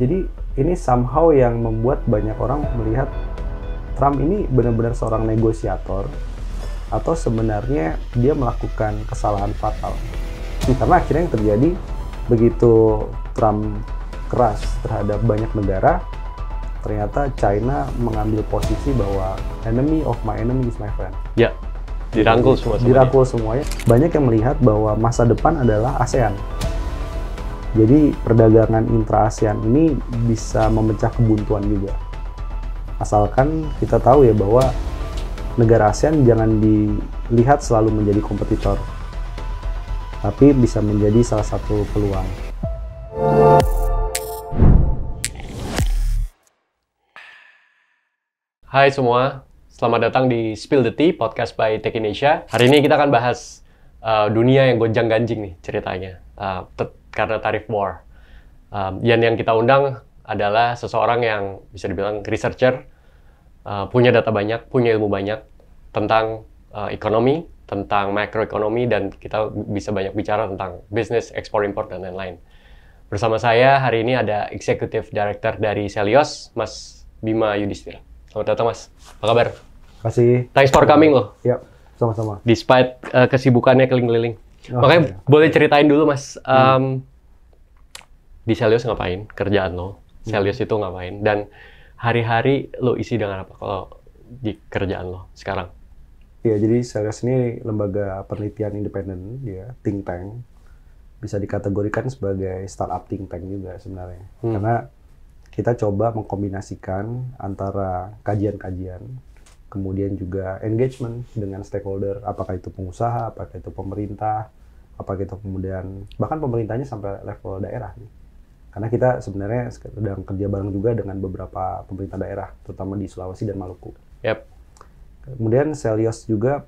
Jadi ini somehow yang membuat banyak orang melihat Trump ini benar-benar seorang negosiator atau sebenarnya dia melakukan kesalahan fatal. Karena akhirnya yang terjadi begitu Trump keras terhadap banyak negara, ternyata China mengambil posisi bahwa enemy of my enemy is my friend. Ya, dirangkul semua. Dirangkul semuanya. Banyak yang melihat bahwa masa depan adalah ASEAN. Jadi perdagangan intra-ASEAN ini bisa memecah kebuntuan juga. Asalkan kita tahu ya bahwa negara ASEAN jangan dilihat selalu menjadi kompetitor, tapi bisa menjadi salah satu peluang. Hai semua, selamat datang di Spill the Tea, podcast by Tech Indonesia. Hari ini kita akan bahas dunia yang gonjang-ganjing nih ceritanya, karena tarif war. Yang kita undang adalah seseorang yang bisa dibilang researcher, punya data banyak, punya ilmu banyak tentang ekonomi, tentang makroekonomi, dan kita bisa banyak bicara tentang bisnis, ekspor, impor, dan lain-lain. Bersama saya hari ini ada Executive Director dari Selyos, Mas Bima Yudhistira. Selamat datang, Mas. Apa kabar? Terima kasih. Thanks for coming loh. Ya, sama-sama. Despite kesibukannya keliling-keliling. Makanya iya. boleh ceritain dulu, Mas. Di Selyos ngapain? Kerjaan lo. Selyos itu ngapain? Dan hari-hari lo isi dengan apa kalau di kerjaan lo sekarang? Ya, jadi Selyos ini lembaga penelitian independen, ya, think tank. Bisa dikategorikan sebagai startup think tank juga sebenarnya. Karena kita coba mengkombinasikan antara kajian-kajian, kemudian juga engagement dengan stakeholder, apakah itu pengusaha, apakah itu pemerintah, apakah itu kemudian bahkan pemerintahnya sampai level daerah. Karena kita sebenarnya sedang kerja bareng juga dengan beberapa pemerintah daerah, terutama di Sulawesi dan Maluku. Yep. Kemudian Selyos juga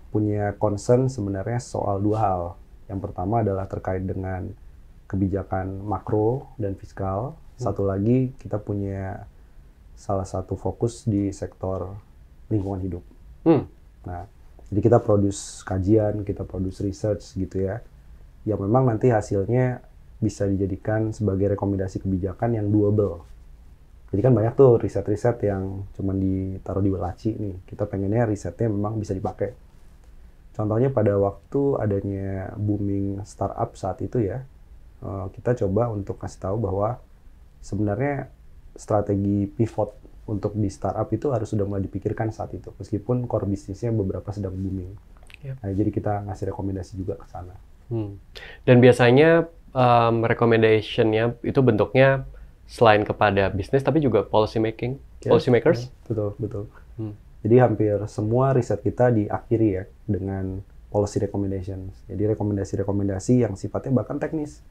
punya concern sebenarnya soal dua hal. Yang pertama adalah terkait dengan kebijakan makro dan fiskal. Satu lagi, kita punya salah satu fokus di sektor lingkungan hidup. Nah, jadi kita produce kajian, kita produce research gitu ya, yang memang nanti hasilnya bisa dijadikan sebagai rekomendasi kebijakan yang doable. Jadi kan banyak tuh riset-riset yang cuma ditaruh di laci nih. Kita pengennya risetnya memang bisa dipakai. Contohnya pada waktu adanya booming startup saat itu ya, kita coba untuk kasih tahu bahwa sebenarnya strategi pivot untuk di startup itu harus sudah mulai dipikirkan saat itu, meskipun core bisnisnya beberapa sedang booming. Yep. Nah, jadi kita ngasih rekomendasi juga ke sana. Dan biasanya recommendation-nya itu bentuknya selain kepada bisnis, tapi juga policy makers? Betul. Jadi hampir semua riset kita diakhiri ya dengan policy recommendations. Jadi rekomendasi-rekomendasi yang sifatnya bahkan teknis.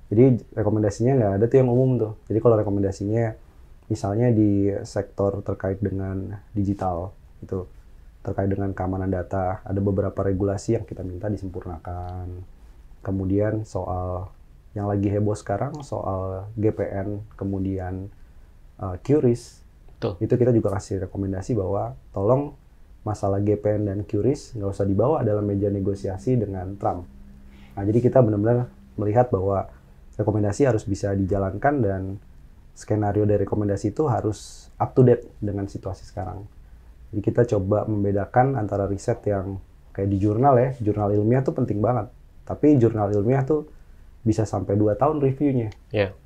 Jadi rekomendasinya nggak ada tuh yang umum tuh. Jadi kalau rekomendasinya misalnya di sektor terkait dengan digital, itu terkait dengan keamanan data, ada beberapa regulasi yang kita minta disempurnakan. Kemudian soal yang lagi heboh sekarang, soal GPN, kemudian QRIS, itu kita juga kasih rekomendasi bahwa tolong masalah GPN dan QRIS nggak usah dibawa dalam meja negosiasi dengan Trump. Nah, jadi kita benar-benar melihat bahwa rekomendasi harus bisa dijalankan dan skenario dari rekomendasi itu harus up to date dengan situasi sekarang. Jadi kita coba membedakan antara riset yang kayak di jurnal ya, jurnal ilmiah tuh penting banget. Tapi jurnal ilmiah tuh bisa sampai 2 tahun reviewnya. Yeah.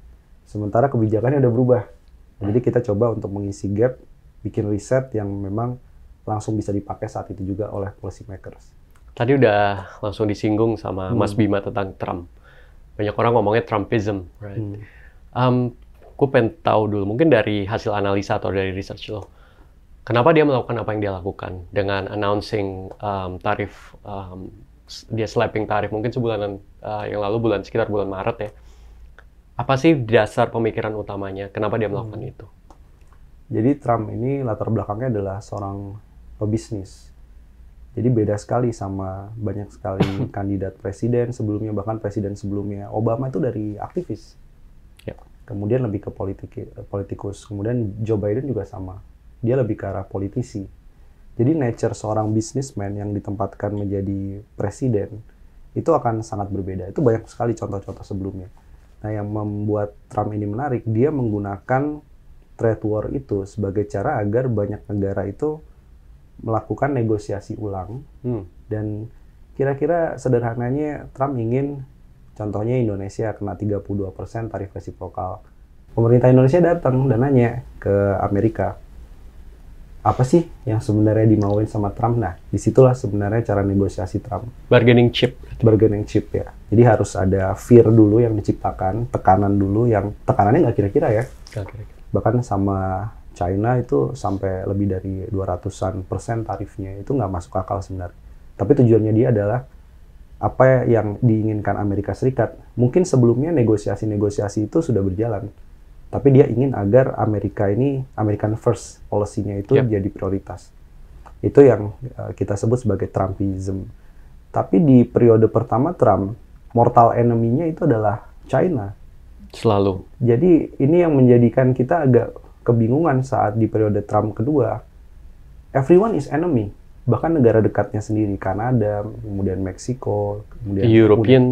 Sementara kebijakannya udah berubah. Jadi kita coba untuk mengisi gap, bikin riset yang memang langsung bisa dipakai saat itu juga oleh policy makers. Tadi udah langsung disinggung sama Mas Bima tentang Trump. Banyak orang ngomongnya Trumpism, right? Gue pengen tahu dulu, mungkin dari hasil analisa atau dari research lo, kenapa dia melakukan apa yang dia lakukan dengan announcing tarif, dia slapping tarif mungkin sebulanan yang lalu, sekitar bulan Maret ya. Apa sih dasar pemikiran utamanya? Kenapa dia melakukan itu? Jadi Trump ini latar belakangnya adalah seorang pebisnis. Jadi beda sekali sama banyak sekali kandidat presiden sebelumnya, bahkan presiden sebelumnya. Obama itu dari aktivis. Yep. Kemudian lebih ke politikus. Kemudian Joe Biden juga sama. Dia lebih ke arah politisi. Jadi nature seorang businessman yang ditempatkan menjadi presiden itu akan sangat berbeda. Itu banyak sekali contoh-contoh sebelumnya. Nah, yang membuat Trump ini menarik, dia menggunakan trade war itu sebagai cara agar banyak negara itu melakukan negosiasi ulang. Dan kira-kira sederhananya Trump ingin, contohnya Indonesia kena 32% tarif resiprokal. Pemerintah Indonesia datang dan nanya ke Amerika, apa sih yang sebenarnya dimauin sama Trump? Nah, disitulah sebenarnya cara negosiasi Trump. Bargaining chip. Bargaining chip ya. Jadi harus ada fear dulu yang diciptakan, tekanan dulu yang tekanannya nggak kira-kira ya. Bahkan sama China itu sampai lebih dari 200% tarifnya, itu nggak masuk akal sebenarnya. Tapi tujuannya dia adalah apa yang diinginkan Amerika Serikat. Mungkin sebelumnya negosiasi-negosiasi itu sudah berjalan. Tapi dia ingin agar Amerika ini, American First policy-nya itu jadi prioritas. Itu yang kita sebut sebagai Trumpism. Tapi di periode pertama Trump, mortal enemy-nya itu adalah China. Selalu. Jadi ini yang menjadikan kita agak kebingungan saat di periode Trump kedua. Everyone is enemy. Bahkan negara dekatnya sendiri, Kanada, kemudian Meksiko, kemudian European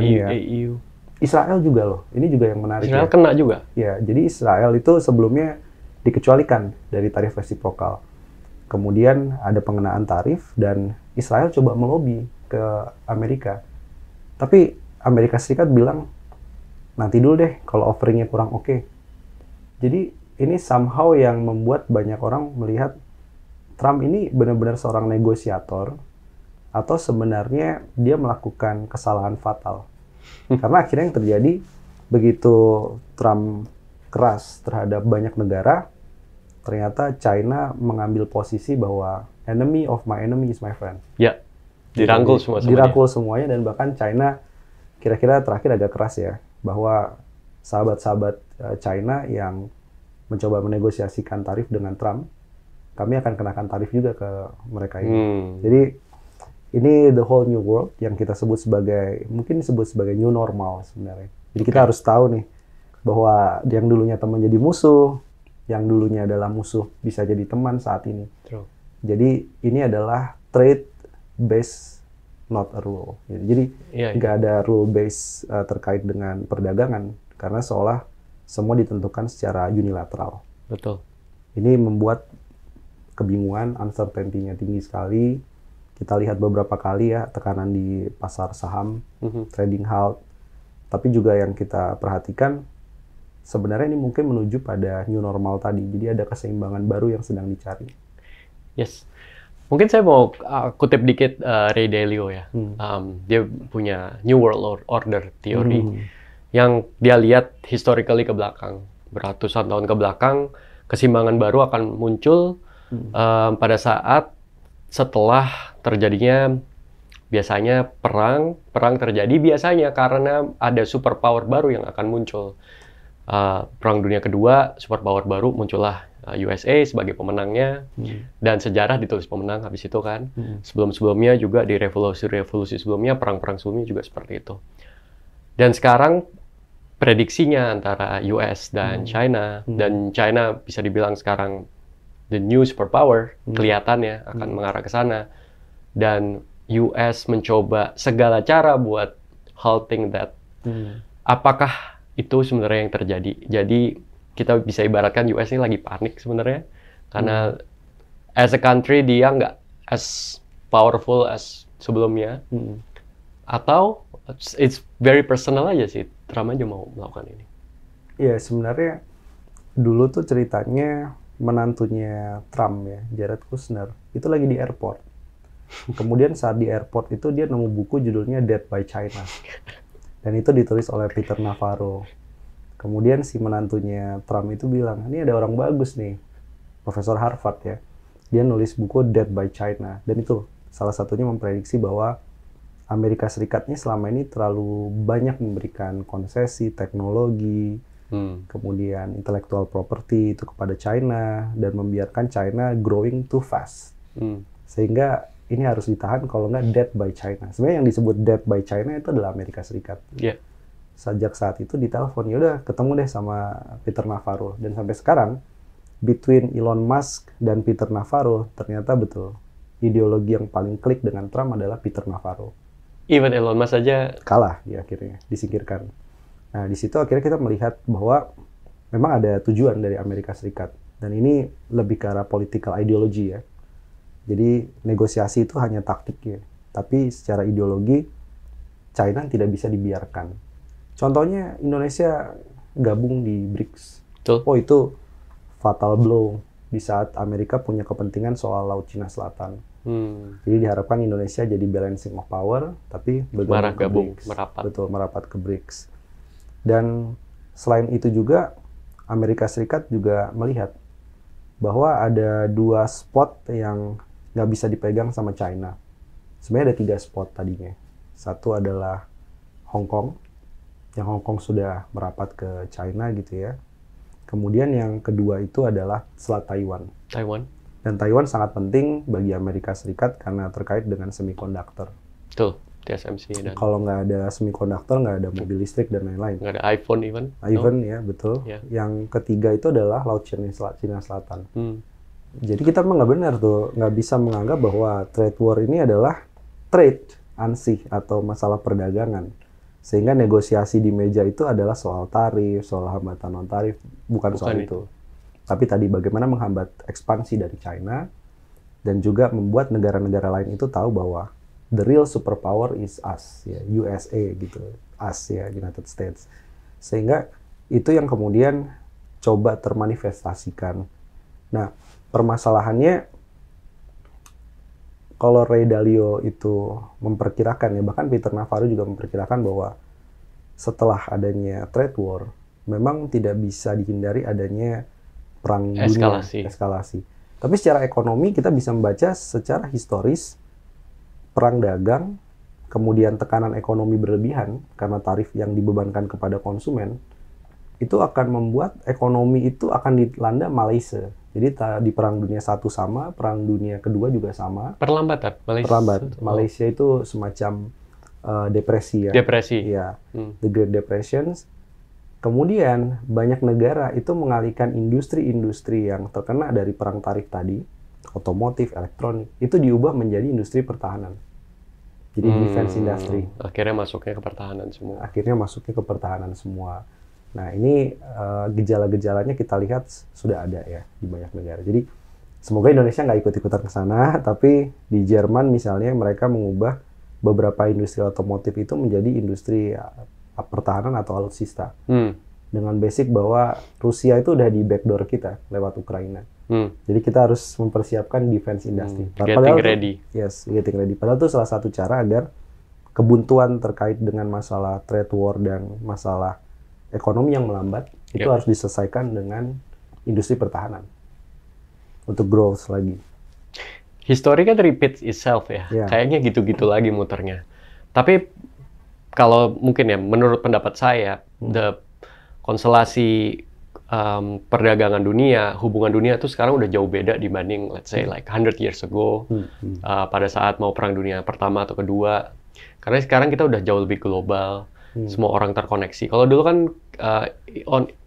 ya. EU. Israel juga loh, ini juga yang menarik. Israel kena juga? Ya, jadi Israel itu sebelumnya dikecualikan dari tarif resiprokal. Kemudian ada pengenaan tarif dan Israel coba melobi ke Amerika. Tapi Amerika Serikat bilang, nanti dulu deh kalau offeringnya kurang oke. Jadi ini somehow yang membuat banyak orang melihat Trump ini benar-benar seorang negosiator atau sebenarnya dia melakukan kesalahan fatal. Karena akhirnya yang terjadi, begitu Trump keras terhadap banyak negara, ternyata China mengambil posisi bahwa enemy of my enemy is my friend. Ya, dirangkul semuanya. Dirangkul semuanya, dan bahkan China kira-kira terakhir agak keras ya, bahwa sahabat-sahabat China yang mencoba menegosiasikan tarif dengan Trump, kami akan kenakan tarif juga ke mereka ini. Jadi ini the whole new world yang kita sebut sebagai, mungkin disebut sebagai new normal sebenarnya. Jadi kita harus tahu nih, bahwa yang dulunya teman jadi musuh, yang dulunya adalah musuh bisa jadi teman saat ini. True. Jadi ini adalah trade based, not a rule. Jadi nggak ada rule based terkait dengan perdagangan, karena seolah semua ditentukan secara unilateral. Betul. Ini membuat kebingungan, uncertainty-nya tinggi sekali. Kita lihat beberapa kali ya tekanan di pasar saham, trading halt. Tapi juga yang kita perhatikan, sebenarnya ini mungkin menuju pada new normal tadi. Jadi ada keseimbangan baru yang sedang dicari. Yes. Mungkin saya mau kutip dikit Ray Dalio ya. Dia punya New World Order teori yang dia lihat historically ke belakang. Beratusan tahun ke belakang, keseimbangan baru akan muncul pada saat setelah terjadinya biasanya perang terjadi biasanya karena ada superpower baru yang akan muncul. Perang Dunia Kedua, superpower baru muncullah USA sebagai pemenangnya, dan sejarah ditulis pemenang habis itu kan. Sebelum-sebelumnya juga di revolusi sebelumnya, perang-perang sebelumnya juga seperti itu. Dan sekarang prediksinya antara US dan China, dan China bisa dibilang sekarang the new superpower, kelihatannya akan mengarah ke sana. Dan US mencoba segala cara buat halting that. Apakah itu sebenarnya yang terjadi? Jadi kita bisa ibaratkan US ini lagi panik sebenarnya. Karena as a country dia nggak as powerful as sebelumnya. Atau it's very personal aja sih, Trump aja mau melakukan ini. Iya, sebenarnya dulu tuh ceritanya menantunya Trump ya, Jared Kushner, itu lagi di airport. Kemudian saat di airport itu dia nemu buku judulnya Dead by China. Dan itu ditulis oleh Peter Navarro. Kemudian si menantunya Trump itu bilang, ini ada orang bagus nih, Profesor Harvard ya. Dia nulis buku Dead by China. Dan itu salah satunya memprediksi bahwa Amerika Serikatnya selama ini terlalu banyak memberikan konsesi, teknologi, kemudian intellectual property itu kepada China, dan membiarkan China growing too fast. Sehingga ini harus ditahan, kalau nggak dead by China. Sebenarnya yang disebut dead by China itu adalah Amerika Serikat. Sejak saat itu ditelepon, yaudah ketemu deh sama Peter Navarro. Dan sampai sekarang, between Elon Musk dan Peter Navarro, ternyata betul. Ideologi yang paling klik dengan Trump adalah Peter Navarro. Even Elon Musk aja kalah di akhirnya, disingkirkan. Nah, di situ akhirnya kita melihat bahwa memang ada tujuan dari Amerika Serikat. Dan ini lebih ke arah political ideology ya. Jadi negosiasi itu hanya taktik ya. Tapi secara ideologi, China tidak bisa dibiarkan. Contohnya Indonesia gabung di BRICS. Betul. Oh, itu fatal blow di saat Amerika punya kepentingan soal Laut Cina Selatan. Jadi diharapkan Indonesia jadi balancing of power, tapi bergabung ke BRICS. Merapat. Betul, merapat ke BRICS. Dan selain itu juga, Amerika Serikat juga melihat bahwa ada 2 spot yang nggak bisa dipegang sama China. Sebenarnya ada 3 spot tadinya. Satu adalah Hong Kong, yang Hong Kong sudah merapat ke China gitu ya. Kemudian yang kedua itu adalah Selat Taiwan. Dan Taiwan sangat penting bagi Amerika Serikat karena terkait dengan semikonduktor. Betul, TSMC. Dan kalau nggak ada semikonduktor, nggak ada mobil listrik dan lain-lain. nggak ada iPhone even. Ya, betul. Yeah. Yang ketiga itu adalah Laut Cina Selatan. Jadi kita memang nggak benar tuh, nggak bisa menganggap bahwa trade war ini adalah trade ansih atau masalah perdagangan. Sehingga negosiasi di meja itu adalah soal tarif, soal hambatan non-tarif, bukan soal itu. Tapi tadi bagaimana menghambat ekspansi dari China dan juga membuat negara-negara lain itu tahu bahwa the real superpower is us, ya, USA gitu, us ya, United States. Sehingga itu yang kemudian coba termanifestasikan. Nah, permasalahannya kalau Ray Dalio itu memperkirakan ya, bahkan Peter Navarro juga memperkirakan bahwa setelah adanya trade war, memang tidak bisa dihindari adanya perang dunia, eskalasi. Tapi secara ekonomi kita bisa membaca secara historis perang dagang, kemudian tekanan ekonomi berlebihan karena tarif yang dibebankan kepada konsumen, itu akan membuat ekonomi itu akan dilanda Malaysia. Jadi di Perang Dunia I sama, Perang Dunia Kedua juga sama. Perlambatan Malaysia itu semacam depresi ya. Ya, The Great Depression. Kemudian banyak negara itu mengalihkan industri-industri yang terkena dari perang tarif tadi, otomotif, elektronik, itu diubah menjadi industri pertahanan. Jadi defense industry. Akhirnya masuknya ke pertahanan semua. Nah, ini gejala-gejalanya kita lihat sudah ada ya di banyak negara. Jadi semoga Indonesia nggak ikut-ikutan ke sana, tapi di Jerman misalnya mereka mengubah beberapa industri otomotif itu menjadi industri pertahanan atau alutsista. Dengan basic bahwa Rusia itu udah di backdoor kita lewat Ukraina. Jadi kita harus mempersiapkan defense industry. Getting ready. Getting ready. Padahal itu salah satu cara agar kebuntuan terkait dengan masalah trade war dan masalah ekonomi yang melambat itu harus diselesaikan dengan industri pertahanan untuk growth lagi. History kan repeats itself ya. Kayaknya gitu-gitu lagi muternya. Tapi kalau mungkin ya, menurut pendapat saya, konstelasi perdagangan dunia, hubungan dunia itu sekarang udah jauh beda dibanding let's say like 100 years ago, pada saat mau Perang Dunia Pertama atau Kedua. Karena sekarang kita udah jauh lebih global. Semua orang terkoneksi. Kalau dulu kan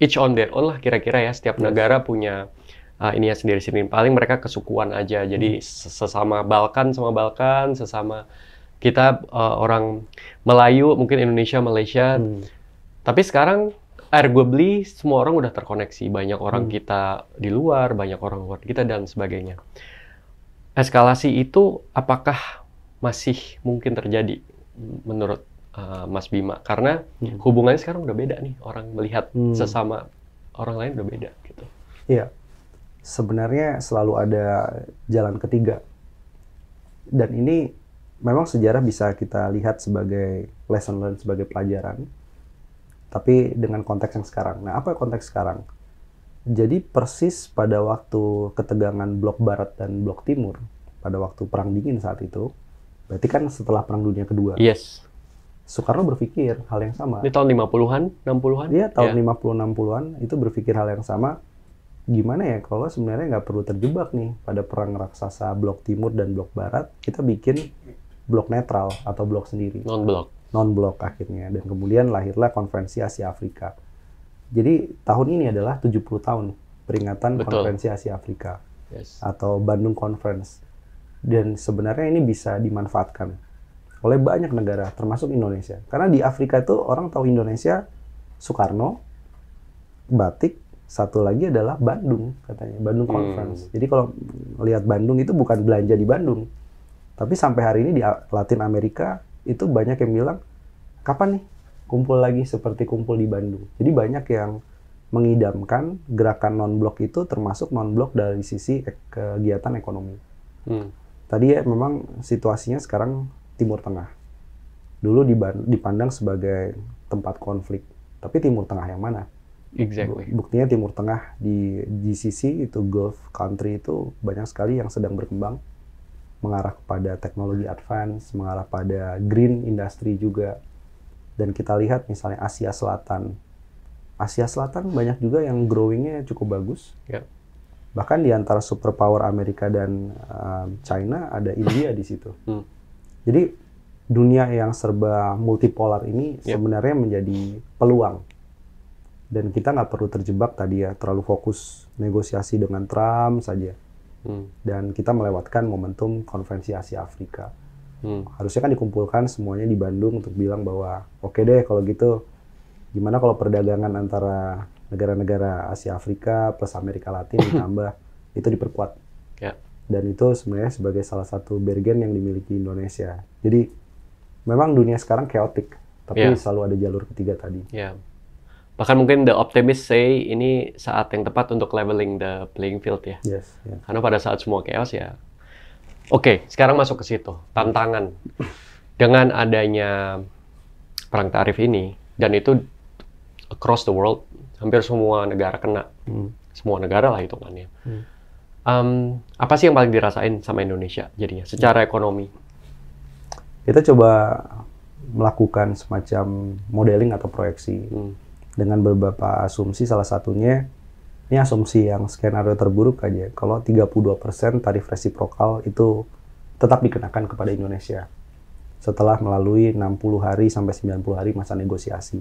each on their own lah kira-kira ya. Setiap negara punya ininya sendiri-sendiri. Paling mereka kesukuan aja. Jadi sesama Balkan sama Balkan, sesama kita orang Melayu, mungkin Indonesia, Malaysia. Tapi sekarang arguably semua orang udah terkoneksi. Banyak orang kita di luar, banyak orang luar kita dan sebagainya. Eskalasi itu apakah masih mungkin terjadi menurut Mas Bima, karena hubungannya sekarang udah beda nih, orang melihat sesama orang lain udah beda gitu. Iya, sebenarnya selalu ada jalan ketiga, dan ini memang sejarah bisa kita lihat sebagai lesson learned, sebagai pelajaran, tapi dengan konteks yang sekarang. Nah, apa konteks sekarang? Jadi persis pada waktu ketegangan blok Barat dan blok Timur, pada waktu Perang Dingin saat itu, berarti kan setelah Perang Dunia Kedua. Yes. Soekarno berpikir hal yang sama. Ini tahun 50-an, 60-an? Iya, tahun 50-60-an itu berpikir hal yang sama. Gimana ya kalau sebenarnya nggak perlu terjebak nih pada perang raksasa blok Timur dan blok Barat, kita bikin blok netral atau blok sendiri. Non-blok akhirnya. Dan kemudian lahirlah Konferensi Asia Afrika. Jadi tahun ini adalah 70 tahun peringatan Konferensi Asia Afrika. Atau Bandung Conference. Dan sebenarnya ini bisa dimanfaatkan oleh banyak negara, termasuk Indonesia. Karena di Afrika itu orang tahu Indonesia Soekarno, batik, satu lagi adalah Bandung katanya, Bandung Conference. Jadi kalau lihat Bandung itu bukan belanja di Bandung, tapi sampai hari ini di Latin Amerika itu banyak yang bilang, kapan nih kumpul lagi seperti kumpul di Bandung. Jadi banyak yang mengidamkan gerakan non-blok itu termasuk non-blok dari sisi kegiatan ekonomi. Tadi ya memang situasinya sekarang Timur Tengah. Dulu dipandang sebagai tempat konflik, tapi Timur Tengah yang mana? Exactly. Buktinya Timur Tengah di GCC itu Gulf country itu banyak sekali yang sedang berkembang mengarah kepada teknologi advance, mengarah pada green industry juga. Dan kita lihat misalnya Asia Selatan. Asia Selatan banyak juga yang growing-nya cukup bagus. Yeah. Bahkan di antara superpower Amerika dan China ada India di situ. Jadi dunia yang serba multipolar ini sebenarnya menjadi peluang. Dan kita nggak perlu terjebak tadi ya, terlalu fokus negosiasi dengan Trump saja. Dan kita melewatkan momentum konferensi Asia Afrika. Harusnya kan dikumpulkan semuanya di Bandung untuk bilang bahwa oke deh kalau gitu, gimana kalau perdagangan antara negara-negara Asia Afrika plus Amerika Latin ditambah, itu diperkuat. Dan itu sebenarnya sebagai salah satu bergen yang dimiliki Indonesia. Jadi memang dunia sekarang chaotic, tapi selalu ada jalur ketiga tadi. Bahkan mungkin the optimist say ini saat yang tepat untuk leveling the playing field ya. Karena pada saat semua chaos ya. Oke, sekarang masuk ke situ. Tantangan dengan adanya perang tarif ini, dan itu across the world, hampir semua negara kena. Semua negara lah hitungannya. Apa sih yang paling dirasain sama Indonesia jadinya secara ekonomi? Kita coba melakukan semacam modeling atau proyeksi. Dengan beberapa asumsi, salah satunya, ini asumsi yang skenario terburuk aja, kalau 32% tarif resiprokal itu tetap dikenakan kepada Indonesia setelah melalui 60 hari sampai 90 hari masa negosiasi.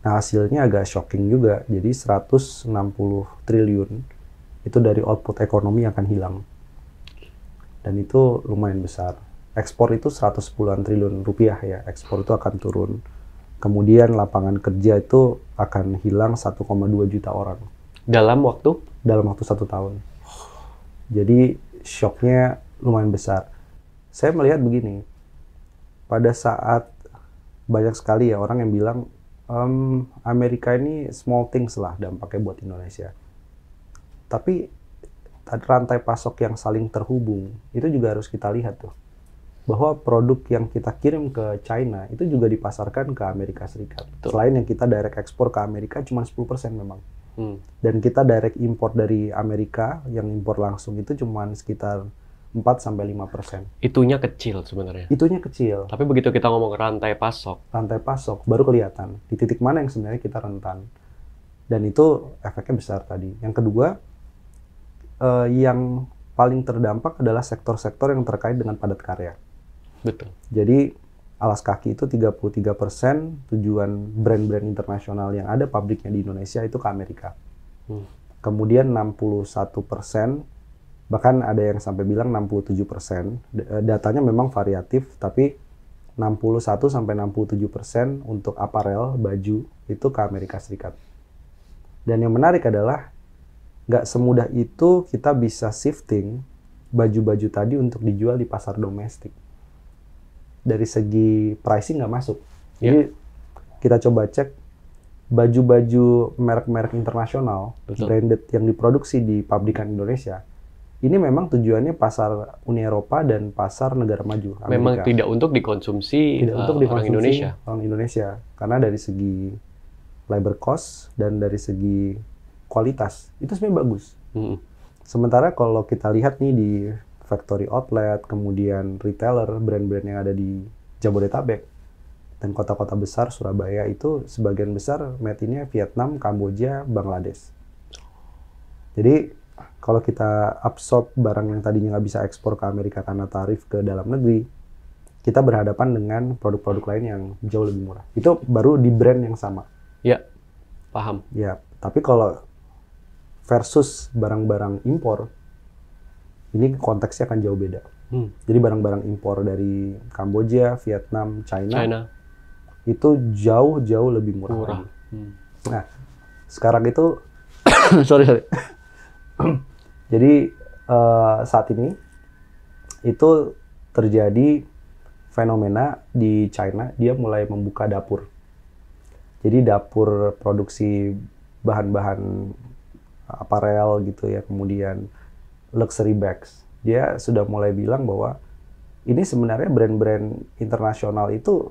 Nah, hasilnya agak shocking juga, jadi 160 triliun itu dari output ekonomi akan hilang. Dan itu lumayan besar. Ekspor itu 110-an triliun rupiah ya, ekspor itu akan turun. Kemudian lapangan kerja itu akan hilang 1,2 juta orang. Dalam waktu? Dalam waktu 1 tahun. Jadi shocknya lumayan besar. Saya melihat begini, pada saat banyak sekali ya orang yang bilang Amerika ini small things lah dampaknya buat Indonesia. Tapi rantai pasok yang saling terhubung itu juga harus kita lihat tuh. Bahwa produk yang kita kirim ke China itu juga dipasarkan ke Amerika Serikat. Betul. Selain yang kita direct ekspor ke Amerika cuma 10% memang. Dan kita direct import dari Amerika, yang impor langsung itu cuma sekitar 4-5%. Itunya kecil sebenarnya. Itunya kecil. Tapi begitu kita ngomong rantai pasok. Rantai pasok baru kelihatan di titik mana yang sebenarnya kita rentan. Dan itu efeknya besar tadi. Yang kedua, yang paling terdampak adalah sektor-sektor yang terkait dengan padat karya. Betul. Jadi alas kaki itu 33% tujuan brand-brand internasional yang ada pabriknya di Indonesia itu ke Amerika. Kemudian 61%, bahkan ada yang sampai bilang 67%. Datanya memang variatif, tapi 61-67% untuk aparel, baju itu ke Amerika Serikat. Dan yang menarik adalah nggak semudah itu kita bisa shifting baju-baju tadi untuk dijual di pasar domestik. Dari segi pricing nggak masuk. Jadi kita coba cek baju-baju merek-merek internasional, branded yang diproduksi di pabrikan Indonesia. Ini memang tujuannya pasar Uni Eropa dan pasar negara maju, Amerika. Memang tidak untuk dikonsumsi, orang Indonesia. Orang Indonesia. Karena dari segi labor cost dan dari segi kualitas, itu sebenarnya bagus. Sementara kalau kita lihat nih di factory outlet, kemudian retailer, brand-brand yang ada di Jabodetabek dan kota-kota besar Surabaya itu sebagian besar made in-nya Vietnam, Kamboja, Bangladesh. Jadi kalau kita absorb barang yang tadinya nggak bisa ekspor ke Amerika karena tarif ke dalam negeri, kita berhadapan dengan produk-produk lain yang jauh lebih murah. Itu baru di brand yang sama. Ya, paham. Ya, tapi kalau versus barang-barang impor, ini konteksnya akan jauh beda. Jadi barang-barang impor dari Kamboja, Vietnam, China. Itu jauh-jauh lebih murah. Nah, sekarang itu sorry. Jadi saat ini itu terjadi fenomena di China, dia mulai membuka dapur. Jadi dapur produksi bahan-bahan aparel gitu ya, kemudian luxury bags. Dia sudah mulai bilang bahwa ini sebenarnya brand-brand internasional itu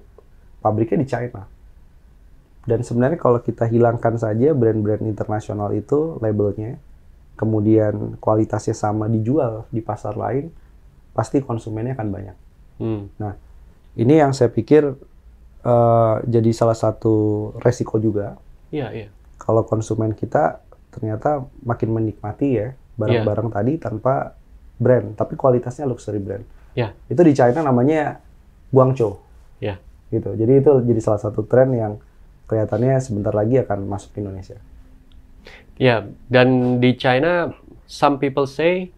pabriknya di China. Dan sebenarnya kalau kita hilangkan saja brand-brand internasional itu labelnya, kemudian kualitasnya sama dijual di pasar lain, pasti konsumennya akan banyak. Nah, ini yang saya pikir jadi salah satu resiko juga. Iya. Kalau konsumen kita ternyata makin menikmati ya barang-barang tadi tanpa brand, tapi kualitasnya luxury brand. Itu di China namanya Guangzhou. Gitu. Jadi itu jadi salah satu tren yang kelihatannya sebentar lagi akan masuk ke Indonesia. Ya, dan di China, some people say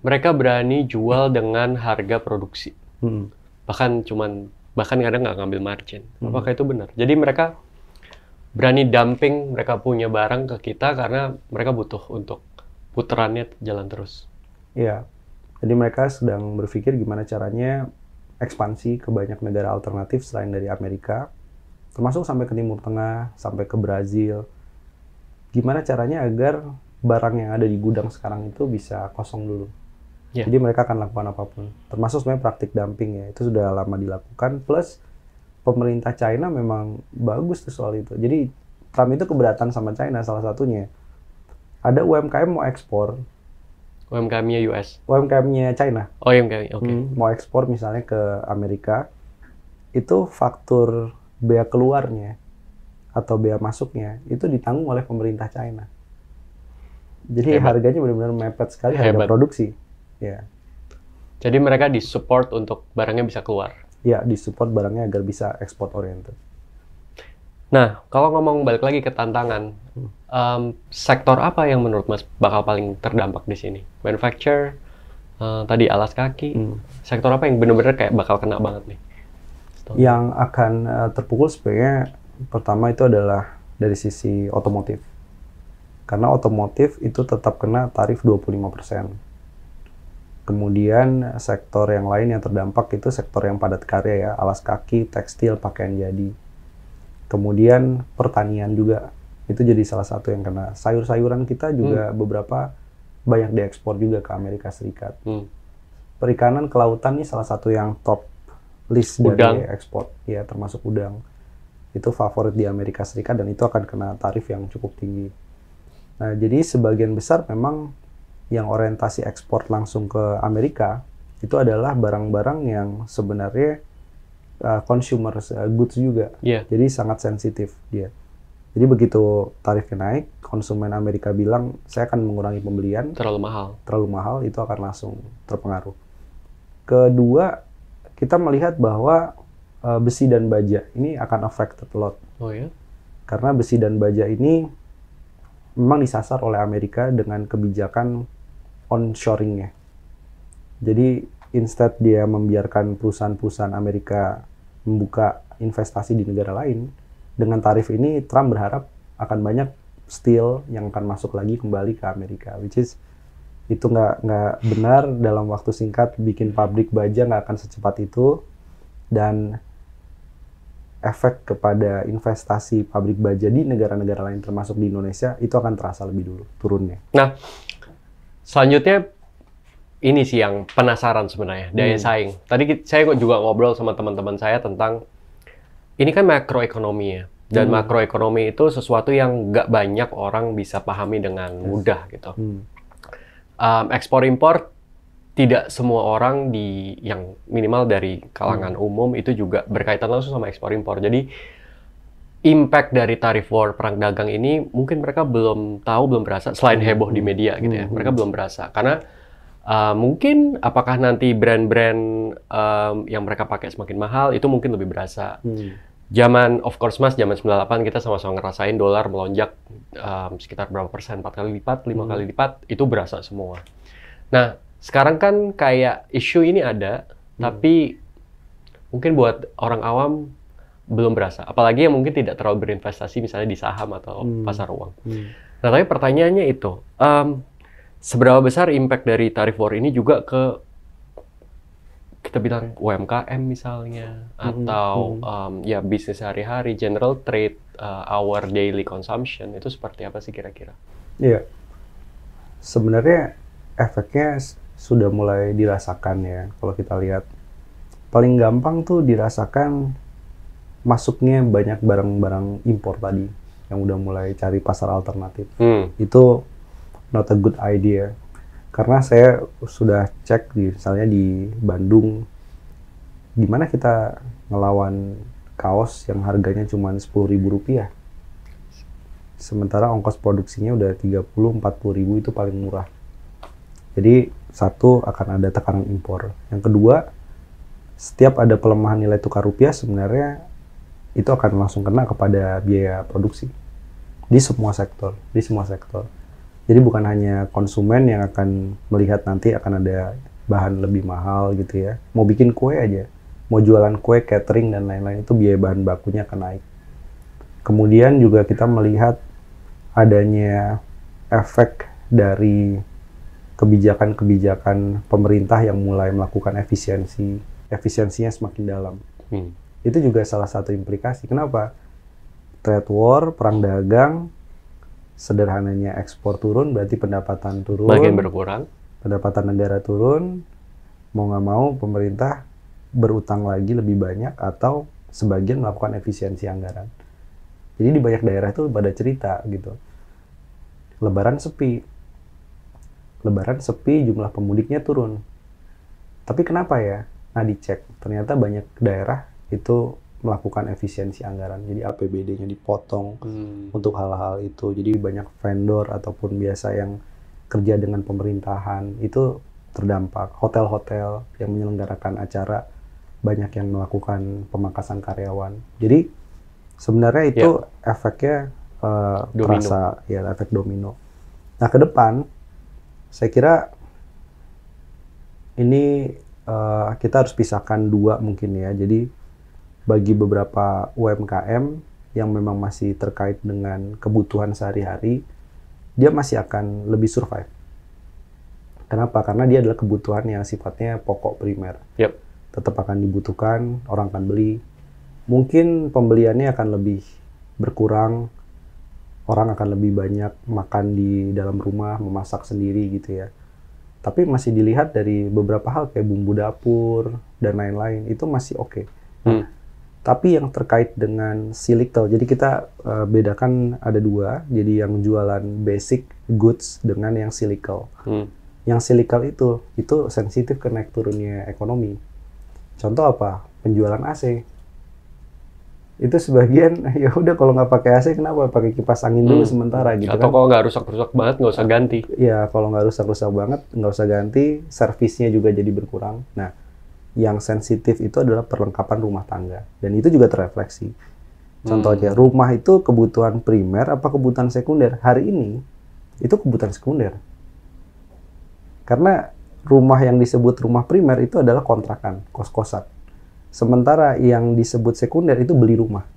mereka berani jual dengan harga produksi. Bahkan kadang nggak ngambil margin. Apakah itu benar? Jadi mereka berani dumping, mereka punya barang ke kita karena mereka butuh untuk putarannya jalan terus. Iya. Jadi mereka sedang berpikir gimana caranya ekspansi ke banyak negara alternatif selain dari Amerika, termasuk sampai ke Timur Tengah, sampai ke Brazil. Gimana caranya agar barang yang ada di gudang sekarang itu bisa kosong dulu. Jadi mereka akan lakukan apapun, termasuk sebenarnya praktik dumping ya, itu sudah lama dilakukan. Plus pemerintah China memang bagus tuh soal itu. Jadi Trump itu keberatan sama China salah satunya. Ada UMKM mau ekspor. UMKM-nya US? UMKM-nya China. Oh, UMKM, oke. Mau ekspor misalnya ke Amerika, itu faktur bea keluarnya atau bea masuknya itu ditanggung oleh pemerintah China. Jadi harganya benar-benar mepet sekali harga produksi. Ya. Jadi mereka disupport untuk barangnya bisa keluar? Ya, disupport barangnya agar bisa ekspor oriented. Nah, kalau ngomong balik lagi ke tantangan, sektor apa yang menurut Mas bakal paling terdampak di sini? Manufacture, tadi alas kaki, sektor apa yang benar-benar kayak bakal kena banget nih? Yang akan terpukul sebenarnya pertama itu adalah dari sisi otomotif. Karena otomotif itu tetap kena tarif 25%. Kemudian sektor yang lain yang terdampak itu sektor yang padat karya ya, alas kaki, tekstil, pakaian jadi. Kemudian pertanian juga, itu jadi salah satu yang kena. Sayur-sayuran kita juga beberapa banyak diekspor juga ke Amerika Serikat. Perikanan kelautan nih salah satu yang top list dari ekspor, ya termasuk udang. Itu favorit di Amerika Serikat dan itu akan kena tarif yang cukup tinggi. Nah, jadi sebagian besar memang yang orientasi ekspor langsung ke Amerika itu adalah barang-barang yang sebenarnya consumer goods juga. Jadi sangat sensitif dia. Jadi begitu tarifnya naik, konsumen Amerika bilang saya akan mengurangi pembelian. Terlalu mahal, itu akan langsung terpengaruh. Kedua, kita melihat bahwa besi dan baja ini akan affected a lot. Oh ya? Karena besi dan baja ini memang disasar oleh Amerika dengan kebijakan onshoring-nya. Jadi instead dia membiarkan perusahaan-perusahaan Amerika membuka investasi di negara lain, dengan tarif ini Trump berharap akan banyak steel yang akan masuk lagi kembali ke Amerika, which is itu nggak benar. Dalam waktu singkat bikin pabrik baja nggak akan secepat itu, dan efek kepada investasi pabrik baja di negara-negara lain termasuk di Indonesia itu akan terasa lebih dulu turunnya. Nah, selanjutnya ini sih yang penasaran sebenarnya, daya saing. Tadi saya juga ngobrol sama teman-teman saya tentang ini kan makroekonomi ya, dan makroekonomi itu sesuatu yang nggak banyak orang bisa pahami dengan mudah gitu. Ekspor impor tidak semua orang yang minimal dari kalangan umum itu juga berkaitan langsung sama ekspor impor. Jadi impact dari tarif war perang dagang ini mungkin mereka belum tahu, belum berasa, selain heboh di media gitu ya. Mereka belum berasa karena mungkin apakah nanti brand-brand yang mereka pakai semakin mahal itu mungkin lebih berasa. Zaman of course Mas, zaman 98 kita sama-sama ngerasain dolar melonjak sekitar berapa persen, 4 kali lipat, 5 kali lipat, itu berasa semua. Nah, sekarang kan kayak isu ini ada, tapi mungkin buat orang awam belum berasa. Apalagi yang mungkin tidak terlalu berinvestasi misalnya di saham atau pasar uang. Nah, tapi pertanyaannya itu, seberapa besar impact dari tarif war ini juga ke kita bilang UMKM misalnya, atau ya bisnis sehari-hari, general trade, our daily consumption, itu seperti apa sih kira-kira? Iya, sebenarnya efeknya sudah mulai dirasakan ya. Kalau kita lihat, paling gampang tuh dirasakan masuknya banyak barang-barang impor tadi yang udah mulai cari pasar alternatif. Itu not a good idea. Karena saya sudah cek misalnya di Bandung, gimana kita ngelawan kaos yang harganya cuma Rp10.000. Sementara ongkos produksinya udah 30-40 ribu, itu paling murah. Jadi satu, akan ada tekanan impor. Yang kedua, setiap ada pelemahan nilai tukar rupiah sebenarnya itu akan langsung kena kepada biaya produksi di semua sektor. Jadi bukan hanya konsumen yang akan melihat nanti akan ada bahan lebih mahal gitu ya. Mau bikin kue aja, mau jualan kue, catering dan lain-lain, itu biaya bahan bakunya akan naik. Kemudian juga kita melihat adanya efek dari kebijakan-kebijakan pemerintah yang mulai melakukan efisiensinya semakin dalam. Itu juga salah satu implikasi. Kenapa? Trade war, perang dagang, sederhananya ekspor turun, berarti pendapatan turun. Bagian berkurang. Pendapatan negara turun, mau nggak mau pemerintah berutang lagi lebih banyak atau sebagian melakukan efisiensi anggaran. Jadi di banyak daerah itu pada cerita gitu. Lebaran sepi, jumlah pemudiknya turun. Tapi kenapa ya? Nah, dicek, ternyata banyak daerah itu melakukan efisiensi anggaran. Jadi APBD-nya dipotong untuk hal-hal itu. Jadi banyak vendor ataupun biasa yang kerja dengan pemerintahan itu terdampak. Hotel-hotel yang menyelenggarakan acara banyak yang melakukan pemangkasan karyawan. Jadi sebenarnya itu efeknya terasa, ya, efek domino. Nah, ke depan saya kira ini kita harus pisahkan dua mungkin ya. Jadi bagi beberapa UMKM yang memang masih terkait dengan kebutuhan sehari-hari, dia masih akan lebih survive. Kenapa? Karena dia adalah kebutuhan yang sifatnya pokok primer. Tetap akan dibutuhkan, orang akan beli. Mungkin pembeliannya akan lebih berkurang, orang akan lebih banyak makan di dalam rumah, memasak sendiri gitu ya. Tapi masih dilihat dari beberapa hal kayak bumbu dapur dan lain-lain, itu masih oke. Tapi yang terkait dengan cyclical, jadi kita bedakan ada dua, jadi yang jualan basic goods dengan yang cyclical. Yang cyclical itu sensitif ke naik turunnya ekonomi. Contoh apa? Penjualan AC. Itu sebagian, ya udah kalau nggak pakai AC kenapa? Pakai kipas angin dulu sementara gitu. Atau kalau nggak rusak-rusak banget nggak usah ganti. Ya kalau nggak rusak-rusak banget nggak usah ganti, servisnya juga jadi berkurang. Nah, yang sensitif itu adalah perlengkapan rumah tangga, dan itu juga terrefleksi. Contohnya, rumah itu kebutuhan primer apa kebutuhan sekunder? Hari ini itu kebutuhan sekunder. Karena rumah yang disebut rumah primer itu adalah kontrakan, kos-kosan. Sementara yang disebut sekunder itu beli rumah.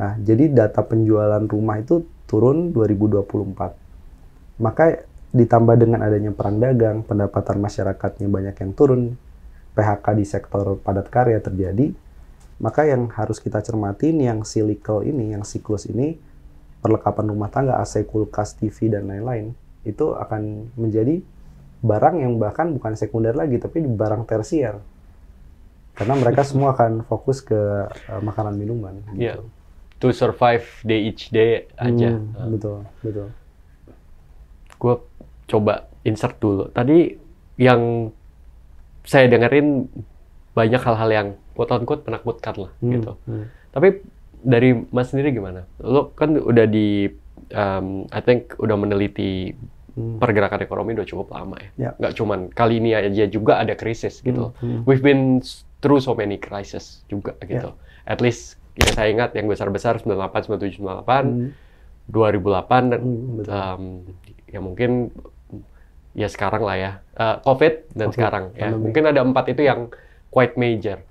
Nah, jadi data penjualan rumah itu turun 2024. Maka ditambah dengan adanya perang dagang, pendapatan masyarakatnya banyak yang turun, PHK di sektor padat karya terjadi, maka yang harus kita cermatin yang cyclical ini, yang siklus ini, perlengkapan rumah tangga, AC, kulkas, TV, dan lain-lain, itu akan menjadi barang yang bahkan bukan sekunder lagi, tapi barang tersier. Karena mereka semua akan fokus ke makanan minuman. Gitu. To survive day each day aja. Betul. Gue coba insert dulu. Tadi yang saya dengerin banyak hal-hal yang quote-unquote menakutkan lah gitu. Tapi dari Mas sendiri gimana? Lo kan udah I think udah meneliti pergerakan ekonomi udah cukup lama ya. Nggak cuman kali ini aja juga ada krisis gitu. We've been through so many crisis juga gitu. At least yang saya ingat yang besar-besar 98, 97, 98, 2008 ya mungkin ya sekarang lah ya, COVID dan sekarang ya. Mungkin ada 4 itu yang quite major.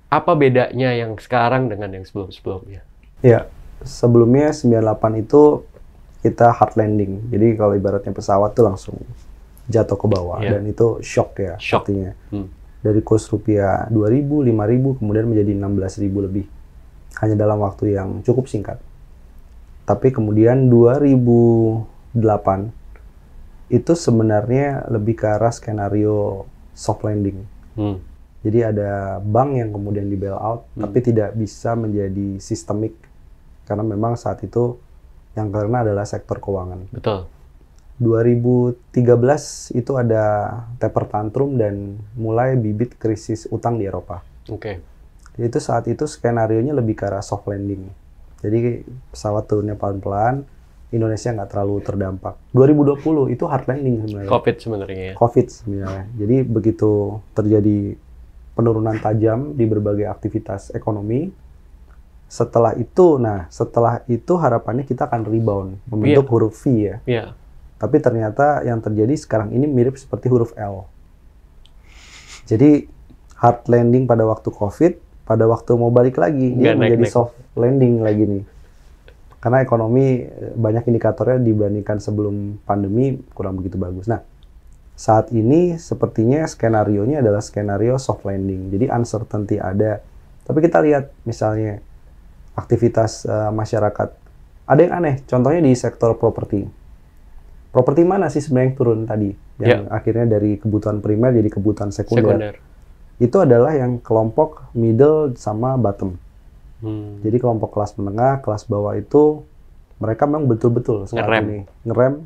Apa bedanya yang sekarang dengan yang sebelum-sebelumnya? Ya, sebelumnya 98 itu kita hard landing. Jadi kalau ibaratnya pesawat tuh langsung jatuh ke bawah dan itu shock ya artinya. Dari kurs rupiah 2.000, 5.000 kemudian menjadi 16.000 lebih. Hanya dalam waktu yang cukup singkat. Tapi kemudian 2008 itu sebenarnya lebih ke arah skenario soft landing. Jadi ada bank yang kemudian di bail out, tapi tidak bisa menjadi sistemik karena memang saat itu yang kena adalah sektor keuangan. Betul. 2013 itu ada taper tantrum dan mulai bibit krisis utang di Eropa. Oke. Itu saat itu skenarionya lebih ke arah soft landing. Jadi pesawat turunnya pelan-pelan, Indonesia nggak terlalu terdampak. 2020 itu hard landing sebenarnya. COVID sebenarnya ya. COVID sebenarnya. Jadi begitu terjadi penurunan tajam di berbagai aktivitas ekonomi, setelah itu harapannya kita akan rebound, membentuk huruf V ya. Iya. Tapi ternyata yang terjadi sekarang ini mirip seperti huruf L. Jadi hard landing pada waktu COVID, pada waktu mau balik lagi dia menjadi soft landing lagi nih. Karena ekonomi banyak indikatornya dibandingkan sebelum pandemi kurang begitu bagus. Nah, saat ini sepertinya skenarionya adalah skenario soft landing. Jadi uncertainty ada. Tapi kita lihat misalnya aktivitas masyarakat. Ada yang aneh, contohnya di sektor properti. Properti mana sih sebenarnya yang turun tadi? Yang akhirnya dari kebutuhan primer jadi kebutuhan sekunder. Itu adalah yang kelompok middle sama bottom. Jadi kelompok kelas menengah, kelas bawah itu mereka memang betul-betul saat ini ngerem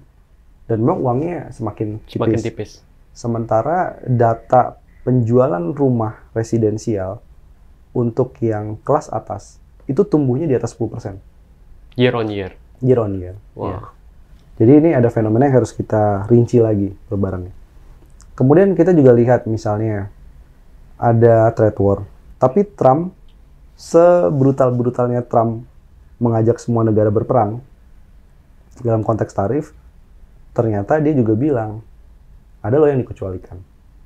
dan memang uangnya semakin tipis. Sementara data penjualan rumah residensial untuk yang kelas atas itu tumbuhnya di atas 10%. Year on year. Year on year. Wow. Ya. Jadi ini ada fenomena yang harus kita rinci lagi perbarannya. Kemudian kita juga lihat misalnya ada trade war. Tapi Trump, sebrutal-brutalnya Trump mengajak semua negara berperang dalam konteks tarif, ternyata dia juga bilang, ada loh yang dikecualikan.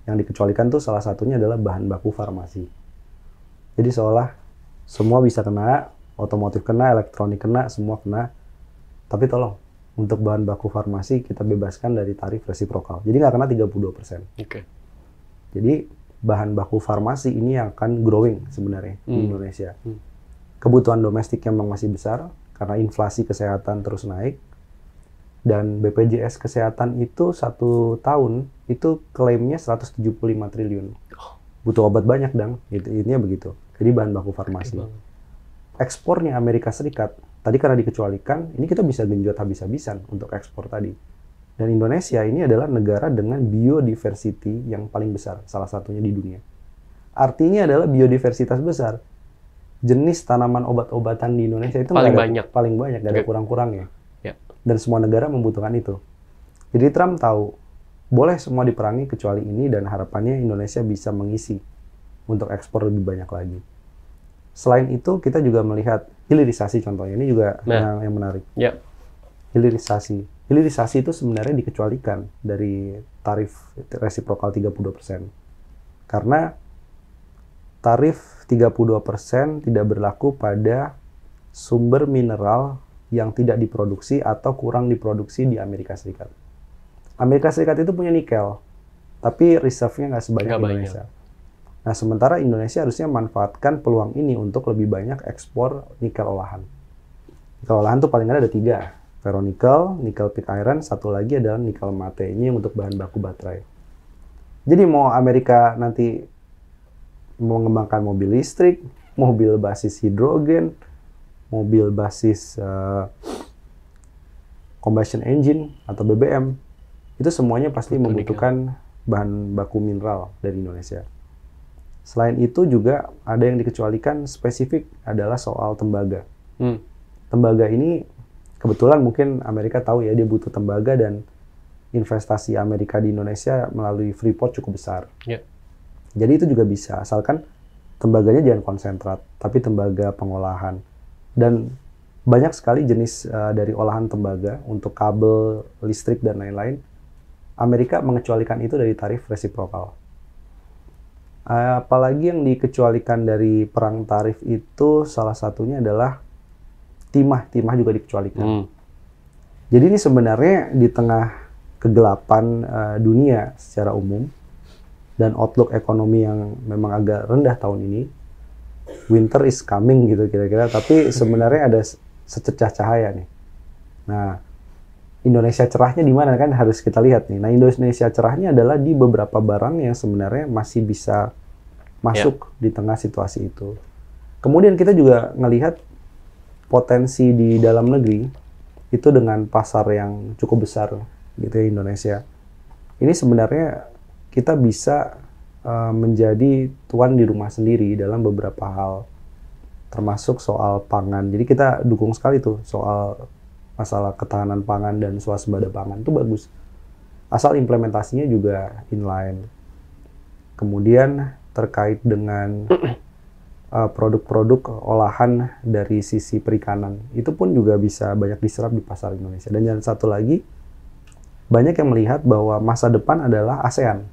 Yang dikecualikan tuh salah satunya adalah bahan baku farmasi. Jadi seolah semua bisa kena, otomotif kena, elektronik kena, semua kena. Tapi tolong, untuk bahan baku farmasi kita bebaskan dari tarif resiprokal. Jadi nggak kena 32%. Oke. Jadi bahan baku farmasi ini yang akan growing sebenarnya di Indonesia. Kebutuhan domestiknya memang masih besar karena inflasi kesehatan terus naik. Dan BPJS Kesehatan itu 1 tahun itu klaimnya 175 triliun. Butuh obat banyak dong, intinya begitu. Jadi bahan baku farmasi. Ekspornya Amerika Serikat, tadi karena dikecualikan, ini kita bisa genjot habis-habisan untuk ekspor tadi. Dan Indonesia ini adalah negara dengan biodiversity yang paling besar, salah satunya di dunia. Artinya adalah biodiversitas besar. Jenis tanaman obat-obatan di Indonesia itu paling banyak, gak ada kurang-kurangnya. Dan semua negara membutuhkan itu. Jadi Trump tahu, boleh semua diperangi kecuali ini dan harapannya Indonesia bisa mengisi untuk ekspor lebih banyak lagi. Selain itu, kita juga melihat hilirisasi contohnya. Ini juga yang menarik. Hilirisasi. Hilirisasi itu sebenarnya dikecualikan dari tarif resiprokal 32%. Karena tarif 32% tidak berlaku pada sumber mineral yang tidak diproduksi atau kurang diproduksi di Amerika Serikat. Amerika Serikat itu punya nikel, tapi reserve-nya nggak sebanyak Indonesia. Nah, sementara Indonesia harusnya manfaatkan peluang ini untuk lebih banyak ekspor nikel olahan. Nikel olahan tuh paling ada 3, ferronikel, nikel pig iron, satu lagi adalah nikel mate, ini untuk bahan baku baterai. Jadi mau Amerika nanti mau mengembangkan mobil listrik, mobil basis hidrogen, mobil basis combustion engine atau BBM, itu semuanya pasti membutuhkan bahan baku mineral dari Indonesia. Selain itu juga ada yang dikecualikan spesifik adalah soal tembaga. Tembaga ini kebetulan mungkin Amerika tahu ya dia butuh tembaga dan investasi Amerika di Indonesia melalui Freeport cukup besar. Jadi itu juga bisa, asalkan tembaganya jangan konsentrat, tapi tembaga pengolahan. Dan banyak sekali jenis dari olahan tembaga untuk kabel, listrik, dan lain-lain. Amerika mengecualikan itu dari tarif resiprokal. Apalagi yang dikecualikan dari perang tarif itu salah satunya adalah timah juga dikecualikan. Jadi ini sebenarnya di tengah kegelapan dunia secara umum dan outlook ekonomi yang memang agak rendah tahun ini, winter is coming gitu kira-kira, tapi sebenarnya ada secercah cahaya nih. Nah, Indonesia cerahnya di mana kan harus kita lihat nih. Nah, Indonesia cerahnya adalah di beberapa barang yang sebenarnya masih bisa masuk di tengah situasi itu. Kemudian kita juga ngelihat potensi di dalam negeri itu dengan pasar yang cukup besar gitu ya Indonesia. Ini sebenarnya kita bisa menjadi tuan di rumah sendiri dalam beberapa hal, termasuk soal pangan. Jadi kita dukung sekali tuh soal masalah ketahanan pangan dan swasembada pangan itu bagus. Asal implementasinya juga inline. Kemudian terkait dengan produk-produk olahan dari sisi perikanan, itu pun juga bisa banyak diserap di pasar Indonesia. Dan yang satu lagi, banyak yang melihat bahwa masa depan adalah ASEAN.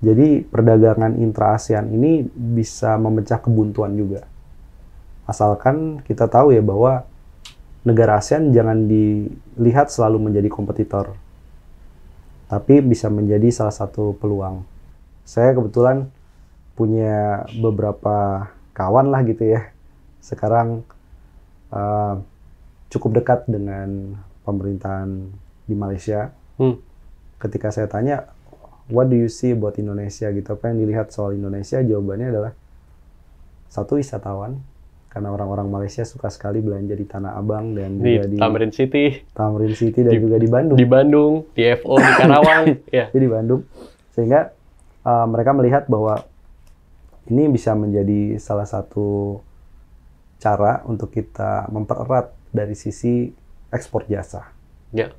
Jadi perdagangan intra-ASEAN ini bisa memecah kebuntuan juga. Asalkan kita tahu ya bahwa negara ASEAN jangan dilihat selalu menjadi kompetitor, tapi bisa menjadi salah satu peluang. Saya kebetulan punya beberapa kawan lah gitu ya. Sekarang cukup dekat dengan pemerintahan di Malaysia. Ketika saya tanya, what do you see about Indonesia gitu, apa yang dilihat soal Indonesia, jawabannya adalah satu, wisatawan, karena orang-orang Malaysia suka sekali belanja di Tanah Abang dan juga di Tamrin City dan juga di Bandung. Di Bandung, di FO di Karawang, ya. Jadi di Bandung, sehingga mereka melihat bahwa ini bisa menjadi salah satu cara untuk kita mempererat dari sisi ekspor jasa. Ya.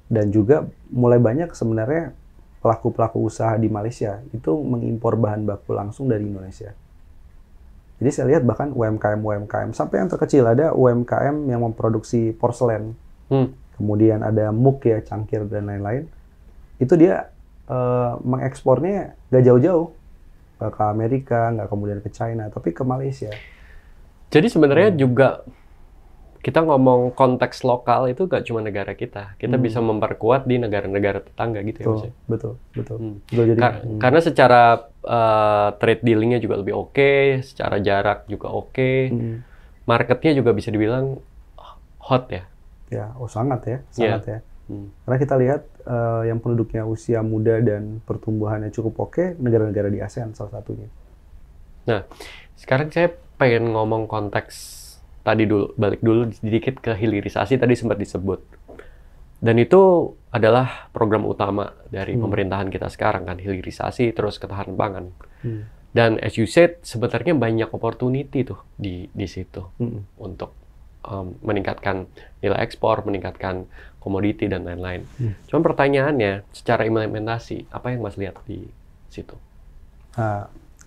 Dan juga mulai banyak sebenarnya pelaku-pelaku usaha di Malaysia itu mengimpor bahan baku langsung dari Indonesia. Jadi saya lihat bahkan UMKM sampai yang terkecil, ada UMKM yang memproduksi porselen, kemudian ada muk ya, cangkir dan lain-lain. Itu dia mengekspornya nggak jauh-jauh ke Amerika, nggak kemudian ke China, tapi ke Malaysia. Jadi sebenarnya juga kita ngomong konteks lokal itu gak cuma negara kita bisa memperkuat di negara-negara tetangga gitu ya. Betul. Jadi, karena secara trade dealingnya juga lebih oke, secara jarak juga oke, marketnya juga bisa dibilang hot ya. Ya, sangat ya. Karena kita lihat yang penduduknya usia muda dan pertumbuhannya cukup oke, negara-negara di ASEAN salah satunya. Nah, sekarang saya pengen ngomong konteks tadi dulu, balik dulu sedikit ke hilirisasi, tadi sempat disebut. Dan itu adalah program utama dari pemerintahan kita sekarang kan, hilirisasi terus ketahanan pangan. Dan as you said, sebenarnya banyak opportunity tuh di situ untuk meningkatkan nilai ekspor, meningkatkan komoditi dan lain-lain. Cuma pertanyaannya, secara implementasi, apa yang Mas lihat di situ?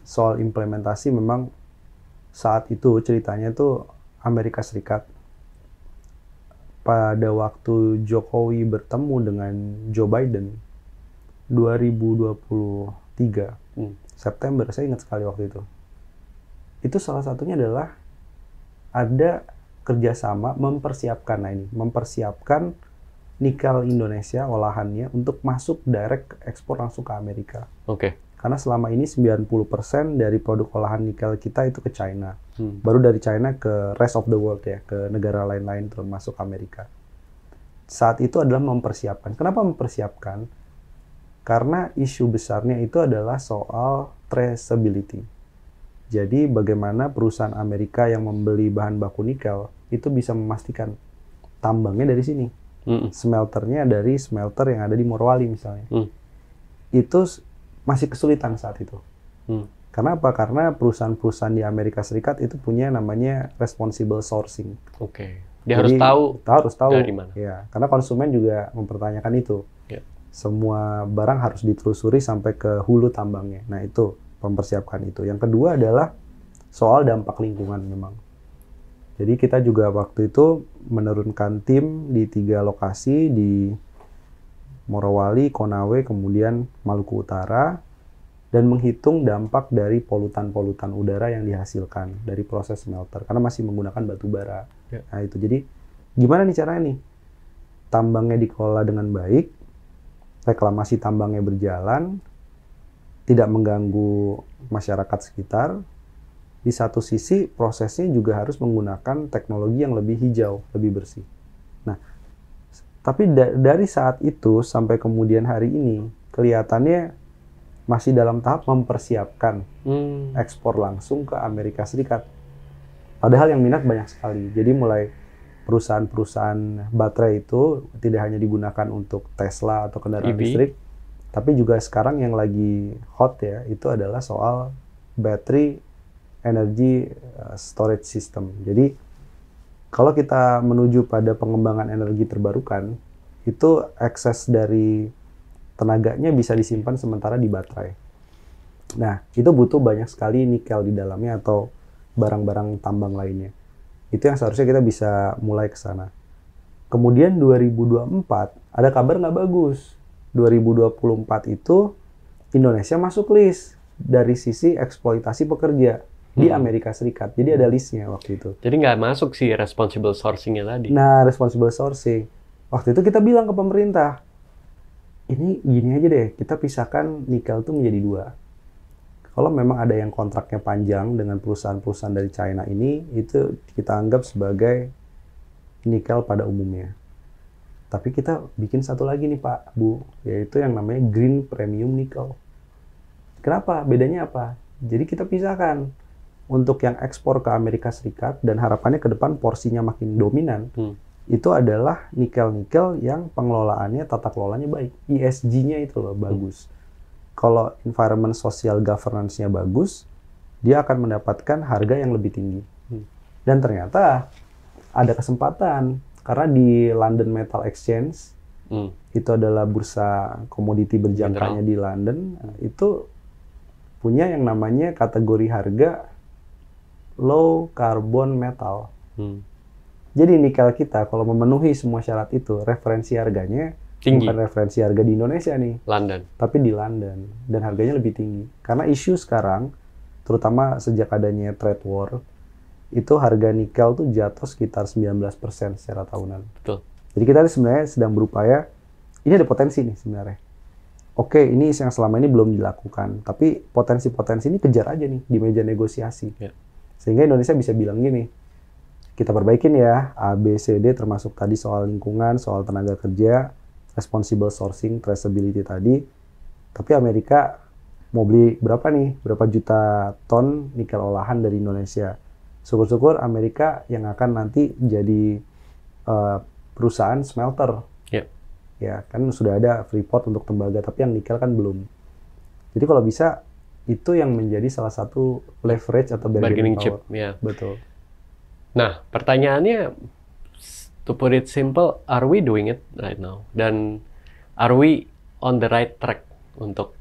Soal implementasi memang saat itu ceritanya tuh Amerika Serikat pada waktu Jokowi bertemu dengan Joe Biden 2023 September, saya ingat sekali waktu itu. Itu salah satunya adalah ada kerjasama mempersiapkan nikel Indonesia olahannya untuk masuk direct ekspor langsung ke Amerika. Oke. Karena selama ini 90% dari produk olahan nikel kita itu ke China. Baru dari China ke rest of the world ya, ke negara lain-lain termasuk Amerika. Saat itu adalah mempersiapkan. Kenapa mempersiapkan? Karena isu besarnya itu adalah soal traceability. Jadi bagaimana perusahaan Amerika yang membeli bahan baku nikel itu bisa memastikan tambangnya dari sini. Smelternya dari smelter yang ada di Morowali misalnya. Itu masih kesulitan saat itu. Karena apa? Karena perusahaan-perusahaan di Amerika Serikat itu punya namanya responsible sourcing. Oke. Dia jadi, harus tahu dari mana. Ya, karena konsumen juga mempertanyakan itu. Ya. Semua barang harus ditelusuri sampai ke hulu tambangnya. Nah, itu mempersiapkan itu. Yang kedua adalah soal dampak lingkungan memang. Jadi kita juga waktu itu menurunkan tim di 3 lokasi di Morowali, Konawe, kemudian Maluku Utara. dan menghitung dampak dari polutan-polutan udara yang dihasilkan dari proses smelter karena masih menggunakan batu bara. Nah itu, jadi gimana nih caranya nih? Tambangnya dikelola dengan baik, reklamasi tambangnya berjalan, tidak mengganggu masyarakat sekitar. Di satu sisi prosesnya juga harus menggunakan teknologi yang lebih hijau, lebih bersih. Nah, tapi dari saat itu sampai kemudian hari ini kelihatannya masih dalam tahap mempersiapkan ekspor langsung ke Amerika Serikat. Padahal yang minat banyak sekali. Jadi mulai perusahaan-perusahaan baterai itu tidak hanya digunakan untuk Tesla atau kendaraan listrik, tapi juga sekarang yang lagi hot ya, itu adalah soal battery energy storage system. Jadi kalau kita menuju pada pengembangan energi terbarukan, itu akses dari tenaganya bisa disimpan sementara di baterai. Nah, itu butuh banyak sekali nikel di dalamnya atau barang-barang tambang lainnya. Itu yang seharusnya kita bisa mulai ke sana. Kemudian 2024, ada kabar nggak bagus. 2024 itu Indonesia masuk list dari sisi eksploitasi pekerja di Amerika Serikat. Jadi ada listnya waktu itu. Jadi nggak masuk sih responsible sourcing-nya tadi. Nah, responsible sourcing. Waktu itu kita bilang ke pemerintah, ini gini aja deh, kita pisahkan nikel itu menjadi dua. Kalau memang ada yang kontraknya panjang dengan perusahaan-perusahaan dari China ini, itu kita anggap sebagai nikel pada umumnya. Tapi kita bikin satu lagi nih Pak, Bu, yaitu yang namanya Green Premium Nickel. Kenapa? Bedanya apa? Jadi kita pisahkan untuk yang ekspor ke Amerika Serikat dan harapannya ke depan porsinya makin dominan. Itu adalah nikel-nikel yang pengelolaannya, tata kelolanya baik. ESG-nya itu loh bagus. Kalau environment social governance-nya bagus, dia akan mendapatkan harga yang lebih tinggi. Dan ternyata ada kesempatan, karena di London Metal Exchange, itu adalah bursa komoditi berjangkanya di London, itu punya yang namanya kategori harga low carbon metal. Jadi nikel kita kalau memenuhi semua syarat itu, referensi harganya tinggi. Bukan referensi harga di Indonesia nih, London, tapi di London, dan harganya lebih tinggi. Karena isu sekarang, terutama sejak adanya trade war, itu harga nikel tuh jatuh sekitar 19% secara tahunan. Betul. Jadi kita sebenarnya sedang berupaya, ini ada potensi nih sebenarnya. Oke, ini yang selama ini belum dilakukan, tapi potensi-potensi ini kejar aja nih di meja negosiasi. Sehingga Indonesia bisa bilang gini, kita perbaikin ya, A, B, C, D, termasuk tadi soal lingkungan, soal tenaga kerja, responsible sourcing, traceability tadi. Tapi Amerika mau beli berapa nih? Berapa juta ton nikel olahan dari Indonesia? Syukur-syukur Amerika yang akan nanti jadi perusahaan smelter. Ya, kan sudah ada Freeport untuk tembaga, tapi yang nikel kan belum. Jadi kalau bisa, itu yang menjadi salah satu leverage atau bargaining power. Chip, Betul. Nah, pertanyaannya, to put it simple, are we doing it right now? Dan are we on the right track untuk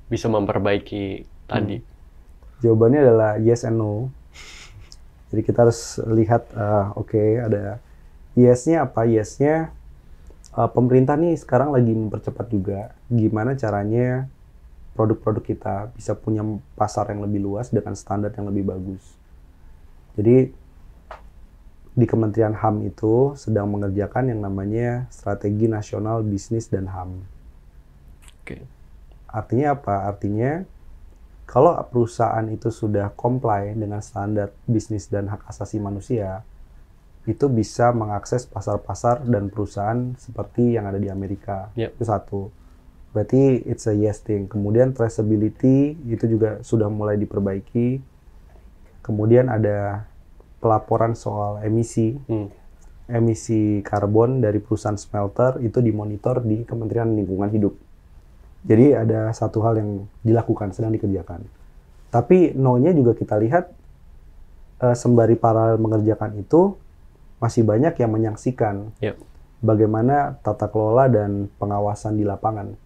bisa memperbaiki tadi? Jawabannya adalah yes and no. Jadi kita harus lihat, ada yes-nya apa? Yes-nya, pemerintah nih sekarang lagi mempercepat juga gimana caranya produk-produk kita bisa punya pasar yang lebih luas dengan standar yang lebih bagus. Jadi di Kementerian HAM itu sedang mengerjakan yang namanya Strategi Nasional Bisnis dan HAM. Artinya apa? Artinya kalau perusahaan itu sudah comply dengan standar bisnis dan hak asasi manusia, itu bisa mengakses pasar-pasar dan perusahaan seperti yang ada di Amerika. Itu satu. Berarti it's a yes thing. Kemudian traceability itu juga sudah mulai diperbaiki. Kemudian ada pelaporan soal emisi. Emisi karbon dari perusahaan smelter itu dimonitor di Kementerian Lingkungan Hidup. Jadi ada satu hal yang dilakukan, sedang dikerjakan. Tapi no-nya juga kita lihat, sembari paralel mengerjakan itu, masih banyak yang menyaksikan bagaimana tata kelola dan pengawasan di lapangan.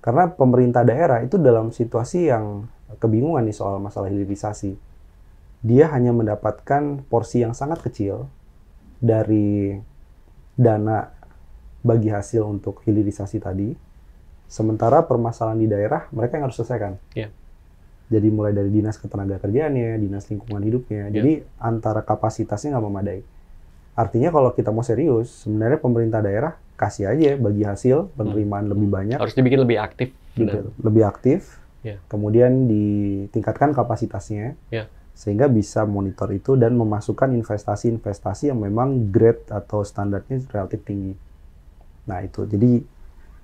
Karena pemerintah daerah itu dalam situasi yang kebingungan nih soal masalah hilirisasi. Dia hanya mendapatkan porsi yang sangat kecil dari dana bagi hasil untuk hilirisasi tadi, Sementara permasalahan di daerah mereka yang harus selesaikan. Yeah. Jadi mulai dari dinas ketenagakerjaannya, dinas lingkungan hidupnya. Jadi antara kapasitasnya nggak memadai. Artinya kalau kita mau serius, sebenarnya pemerintah daerah kasih aja bagi hasil penerimaan lebih banyak. Harus dibikin lebih aktif. Lebih aktif. Yeah. Kemudian ditingkatkan kapasitasnya. Yeah. Sehingga bisa monitor itu dan memasukkan investasi-investasi yang memang grade atau standarnya relatif tinggi. Nah itu, jadi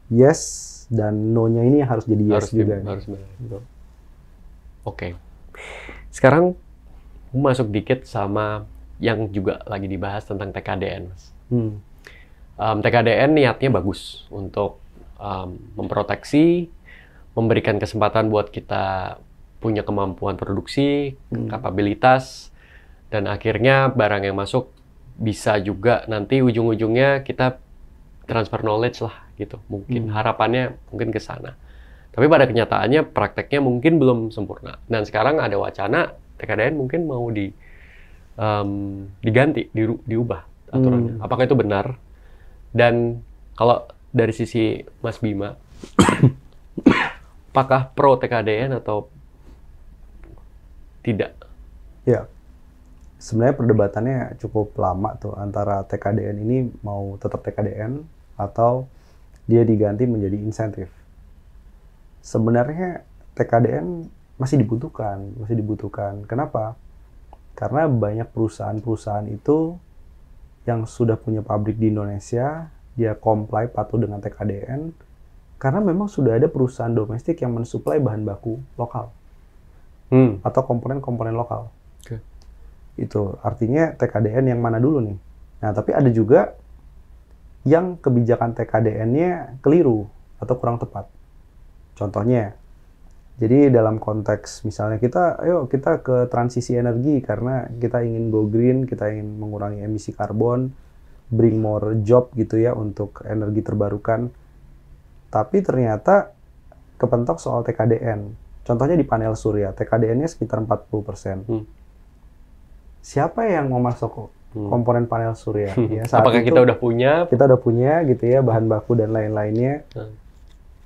yes dan no-nya ini harus jadi yes juga. Harus benar. Oke. Sekarang masuk dikit sama yang juga lagi dibahas tentang TKDN, Mas. TKDN niatnya bagus untuk memproteksi, memberikan kesempatan buat kita punya kemampuan produksi, kapabilitas, dan akhirnya barang yang masuk bisa juga nanti ujung-ujungnya kita transfer knowledge lah gitu. Mungkin harapannya mungkin ke sana. Tapi pada kenyataannya prakteknya mungkin belum sempurna. Dan sekarang ada wacana TKDN mungkin mau diganti, diubah aturannya. Apakah itu benar? Dan kalau dari sisi Mas Bima, apakah pro TKDN atau tidak? Ya, sebenarnya perdebatannya cukup lama tuh antara TKDN ini mau tetap TKDN atau dia diganti menjadi insentif. Sebenarnya TKDN masih dibutuhkan. Kenapa? Karena banyak perusahaan-perusahaan itu yang sudah punya pabrik di Indonesia, dia comply patuh dengan TKDN, karena memang sudah ada perusahaan domestik yang mensuplai bahan baku lokal. Atau komponen-komponen lokal. Okay. Itu artinya TKDN yang mana dulu nih? Nah, tapi ada juga yang kebijakan TKDN-nya keliru atau kurang tepat. Contohnya, jadi dalam konteks misalnya ayo kita ke transisi energi karena kita ingin go green, kita ingin mengurangi emisi karbon, bring more job gitu ya untuk energi terbarukan. Tapi ternyata kepentok soal TKDN. Contohnya di panel surya, TKDN-nya sekitar 40%. Siapa yang mau masuk komponen panel surya? Ya, apakah kita udah punya? Kita udah punya gitu ya, bahan baku dan lain-lainnya.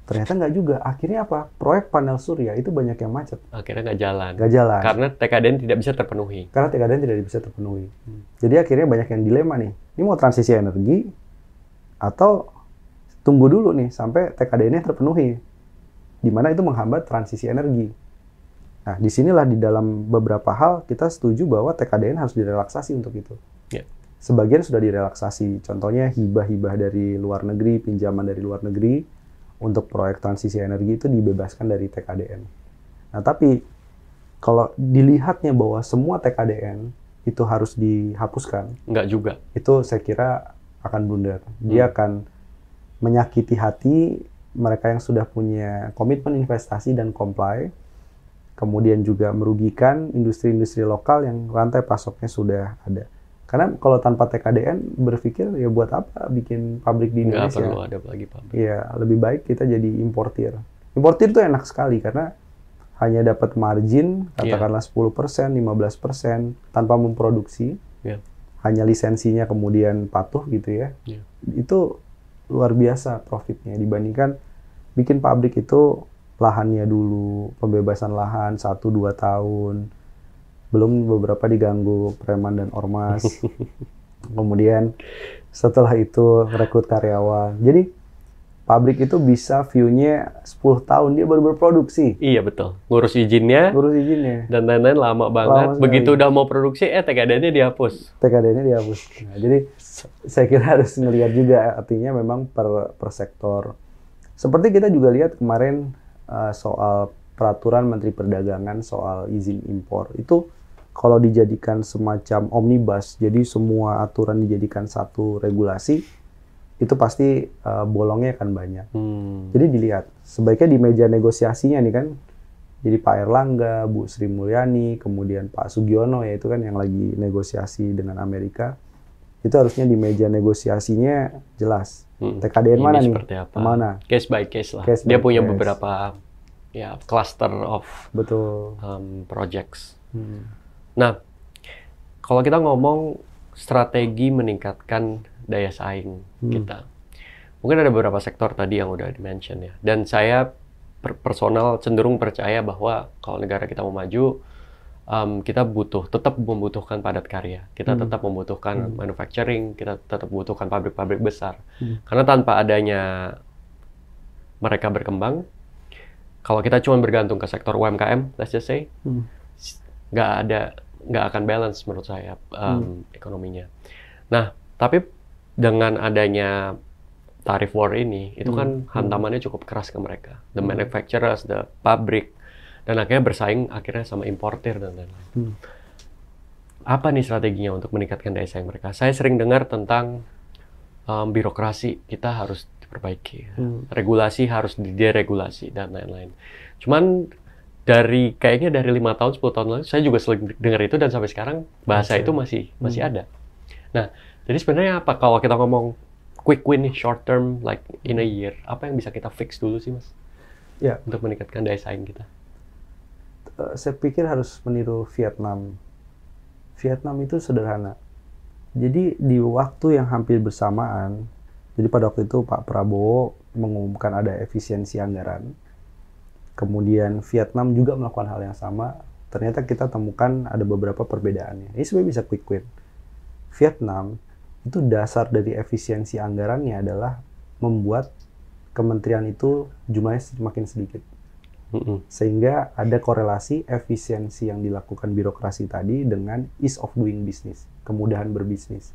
Ternyata nggak juga. Akhirnya apa? Proyek panel surya itu banyak yang macet. Akhirnya nggak jalan. Karena TKDN tidak bisa terpenuhi. Jadi akhirnya banyak yang dilema nih. Ini mau transisi energi atau tunggu dulu nih sampai TKDN-nya terpenuhi. Di mana itu menghambat transisi energi. Nah, disinilah di dalam beberapa hal kita setuju bahwa TKDN harus direlaksasi untuk itu. Yeah. Sebagian sudah direlaksasi. Contohnya hibah-hibah dari luar negeri, pinjaman dari luar negeri untuk proyek transisi energi itu dibebaskan dari TKDN. Nah, tapi kalau dilihatnya bahwa semua TKDN itu harus dihapuskan, enggak juga. Itu saya kira akan blunder. Dia akan menyakiti hati mereka yang sudah punya komitmen investasi dan comply, kemudian juga merugikan industri-industri lokal yang rantai pasoknya sudah ada. Karena kalau tanpa TKDN berpikir ya buat apa bikin pabrik di Indonesia? Nggak perlu ada lagi pabrik. Iya, lebih baik kita jadi importir. Importir itu enak sekali karena hanya dapat margin katakanlah 10%, 15% tanpa memproduksi. Hanya lisensinya kemudian patuh gitu ya. Itu luar biasa profitnya dibandingkan bikin pabrik itu lahannya dulu, pembebasan lahan 1-2 tahun, belum beberapa diganggu preman dan ormas. Kemudian setelah itu rekrut karyawan. Jadi pabrik itu bisa view-nya 10 tahun dia baru berproduksi. Iya betul. Ngurus izinnya. Dan lain-lain lama banget. Begitu udah mau produksi, TKDN-nya dihapus. Nah, jadi saya kira harus ngelihat juga artinya memang per sektor. Seperti kita juga lihat kemarin soal peraturan Menteri Perdagangan soal izin impor. Itu kalau dijadikan semacam omnibus, jadi semua aturan dijadikan satu regulasi, itu pasti bolongnya akan banyak. Jadi dilihat, sebaiknya di meja negosiasinya nih kan, jadi Pak Erlangga, Bu Sri Mulyani, kemudian Pak Sugiono ya itu kan yang lagi negosiasi dengan Amerika, itu harusnya di meja negosiasinya jelas. TKDN mana nih? Mana? Case by case lah. Dia punya beberapa cluster of projects. Nah, kalau kita ngomong strategi meningkatkan daya saing kita, Mungkin ada beberapa sektor tadi yang udah di-mention ya. Dan saya personal cenderung percaya bahwa kalau negara kita mau maju, kita tetap membutuhkan padat karya. Kita tetap membutuhkan manufacturing, kita tetap membutuhkan pabrik-pabrik besar. Karena tanpa adanya mereka berkembang, kalau kita cuma bergantung ke sektor UMKM, let's just say, nggak akan balance menurut saya ekonominya. Nah, tapi dengan adanya tarif war ini, itu kan hantamannya cukup keras ke mereka. The manufacturers, the pabrik, dan akhirnya bersaing sama importir dan lain-lain. Apa nih strateginya untuk meningkatkan daya saing mereka? Saya sering dengar tentang birokrasi kita harus diperbaiki, regulasi harus dideregulasi dan lain-lain. Cuman kayaknya dari 5 tahun, 10 tahun lalu, saya juga sering dengar itu dan sampai sekarang bahasa itu masih ada. Nah, jadi sebenarnya apa kalau kita ngomong quick win nih, short term, like in a year, apa yang bisa kita fix dulu sih, Mas? Ya. Untuk meningkatkan daya saing kita. Saya pikir harus meniru Vietnam. Vietnam itu sederhana. Jadi di waktu yang hampir bersamaan, jadi pada waktu itu Pak Prabowo mengumumkan ada efisiensi anggaran. Kemudian Vietnam juga melakukan hal yang sama. Ternyata kita temukan ada beberapa perbedaannya. Ini sebenarnya bisa quick win. Vietnam itu dasar dari efisiensi anggarannya adalah membuat kementerian itu jumlahnya semakin sedikit. Sehingga ada korelasi efisiensi yang dilakukan birokrasi tadi dengan ease of doing business, kemudahan berbisnis.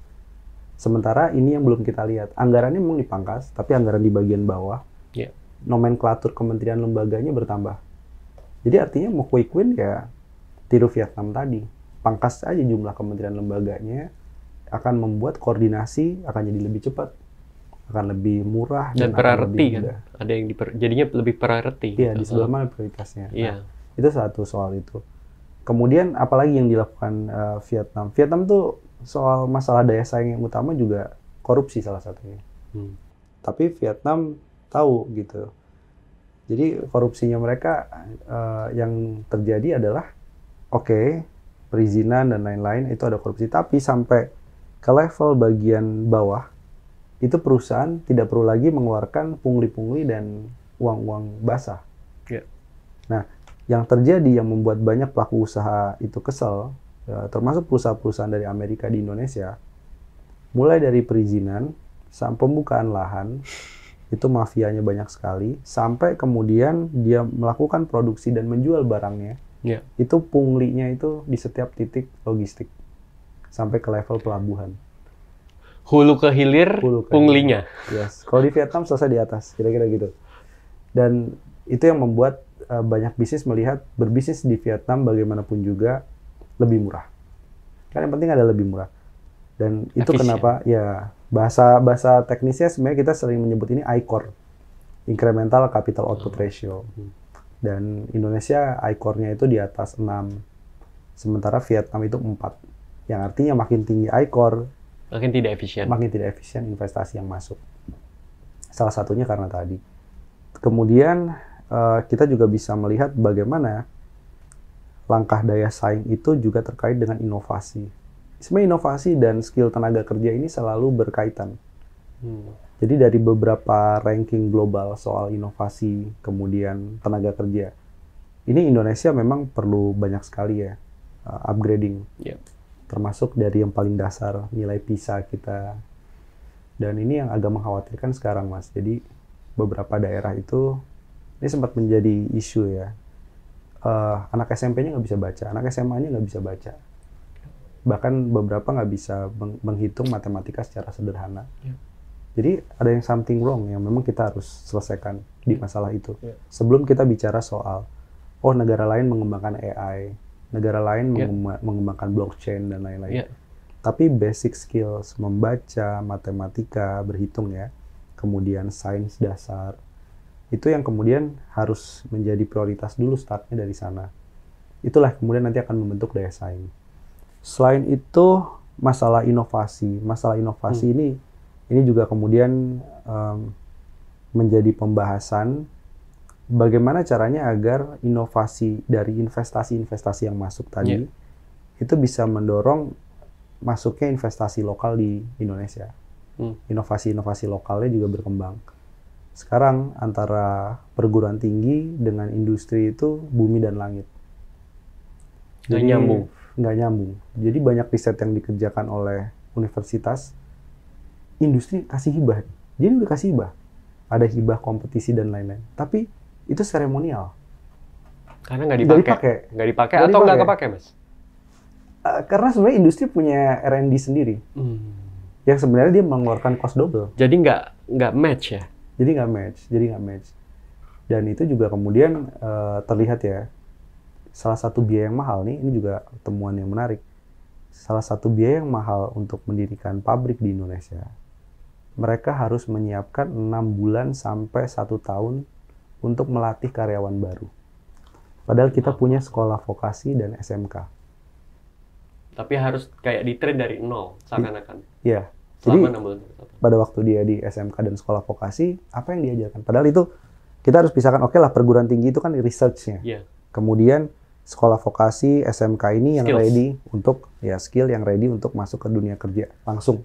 Sementara ini yang belum kita lihat, anggarannya memang dipangkas, tapi anggaran di bagian bawah, nomenklatur kementerian lembaganya bertambah. Jadi artinya mau quick win ya tiru Vietnam tadi, pangkas aja jumlah kementerian lembaganya, akan membuat koordinasi akan jadi lebih cepat, akan lebih murah dan priority kan, ada yang jadinya lebih priority. Iya, di sebelah mana prioritasnya. Iya. Nah, itu satu soal itu. Kemudian apalagi yang dilakukan Vietnam? Vietnam tuh soal masalah daya saing yang utama juga korupsi salah satunya. Tapi Vietnam tahu gitu. Jadi korupsinya mereka yang terjadi adalah perizinan dan lain-lain itu ada korupsi, tapi sampai ke level bagian bawah itu perusahaan tidak perlu lagi mengeluarkan pungli-pungli dan uang-uang basah. Nah, yang terjadi yang membuat banyak pelaku usaha itu kesel, termasuk perusahaan-perusahaan dari Amerika di Indonesia, mulai dari perizinan sampai pembukaan lahan, itu mafianya banyak sekali, sampai kemudian dia melakukan produksi dan menjual barangnya, itu punglinya itu di setiap titik logistik, sampai ke level pelabuhan. Hulu ke hilir, punglinya. Yes. Kalau di Vietnam selesai di atas, kira-kira gitu. Dan itu yang membuat banyak bisnis melihat berbisnis di Vietnam bagaimanapun juga lebih murah. Kan yang penting ada lebih murah. Dan itu kenapa ya bahasa teknisnya sebenarnya kita sering menyebut ini ICOR, Incremental Capital Output Ratio. Dan Indonesia ICOR-nya itu di atas 6. Sementara Vietnam itu 4. Yang artinya makin tinggi ICOR, makin tidak efisien investasi yang masuk. Salah satunya karena tadi. Kemudian kita juga bisa melihat bagaimana langkah daya saing itu juga terkait dengan inovasi. Sebenarnya inovasi dan skill tenaga kerja ini selalu berkaitan. Jadi dari beberapa ranking global soal inovasi, kemudian tenaga kerja, ini Indonesia memang perlu banyak sekali ya upgrading. Termasuk dari yang paling dasar, nilai PISA kita. Dan ini yang agak mengkhawatirkan sekarang, Mas. Jadi beberapa daerah itu, ini sempat menjadi isu ya. Anak SMP-nya nggak bisa baca, anak SMA-nya nggak bisa baca. Bahkan beberapa nggak bisa menghitung matematika secara sederhana. Jadi ada yang something wrong yang memang kita harus selesaikan di masalah itu. Sebelum kita bicara soal, negara lain mengembangkan AI, negara lain mengembangkan blockchain dan lain-lain. Tapi basic skills, membaca, matematika, berhitung ya, kemudian sains dasar, itu yang kemudian harus menjadi prioritas dulu, startnya dari sana. Itulah kemudian nanti akan membentuk daya saing. Selain itu, masalah inovasi ini juga kemudian menjadi pembahasan bagaimana caranya agar inovasi dari investasi-investasi yang masuk tadi itu bisa mendorong masuknya investasi lokal di Indonesia. Inovasi-inovasi lokalnya juga berkembang. Sekarang antara perguruan tinggi dengan industri itu bumi dan langit. Nggak nyambung. Jadi banyak riset yang dikerjakan oleh universitas, industri kasih hibah. Jadi udah kasih hibah. Ada hibah kompetisi dan lain-lain. Tapi itu seremonial. Karena nggak dipakai atau nggak kepake, Mas? Karena sebenarnya industri punya R&D sendiri. Yang sebenarnya dia mengeluarkan cost double. Jadi nggak match ya? Jadi nggak match. Dan itu juga kemudian terlihat ya, salah satu biaya yang mahal nih, ini juga temuan yang menarik. Salah satu biaya yang mahal untuk mendirikan pabrik di Indonesia, mereka harus menyiapkan 6 bulan sampai 1 tahun untuk melatih karyawan baru. Padahal kita punya sekolah vokasi dan SMK. Tapi harus kayak di-train dari nol, seakan-akan. Iya. Selama Jadi, 6 bulan. pada waktu dia di SMK dan sekolah vokasi, apa yang diajarkan? Padahal itu, kita harus pisahkan, oke lah perguruan tinggi itu kan research-nya. Yeah. Kemudian, sekolah vokasi, SMK ini yang Skills. ready untuk, skill yang ready untuk masuk ke dunia kerja langsung.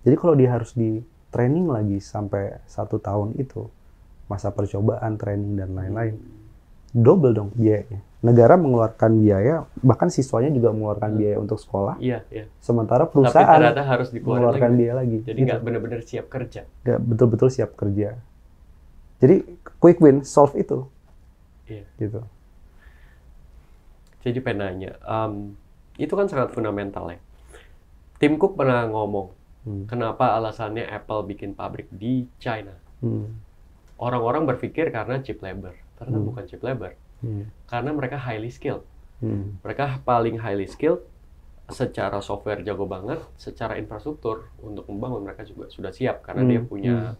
Jadi kalau dia harus di training lagi sampai 1 tahun itu, masa percobaan, training, dan lain-lain, double dong biayanya. Negara mengeluarkan biaya, bahkan siswanya juga mengeluarkan biaya untuk sekolah. Iya. Sementara perusahaan tapi ternyata harus mengeluarkan biaya lagi. Jadi nggak benar-benar siap kerja. Nggak betul-betul siap kerja. Jadi quick win, solve itu. Iya. Gitu. Jadi pengen nanya, itu kan sangat fundamental ya. Tim Cook pernah ngomong, kenapa alasannya Apple bikin pabrik di China. Orang-orang berpikir karena cheap labor. Ternyata bukan cheap labor. Karena mereka highly skilled. Mereka paling highly skilled, secara software jago banget, secara infrastruktur untuk membangun mereka juga sudah siap. Karena dia punya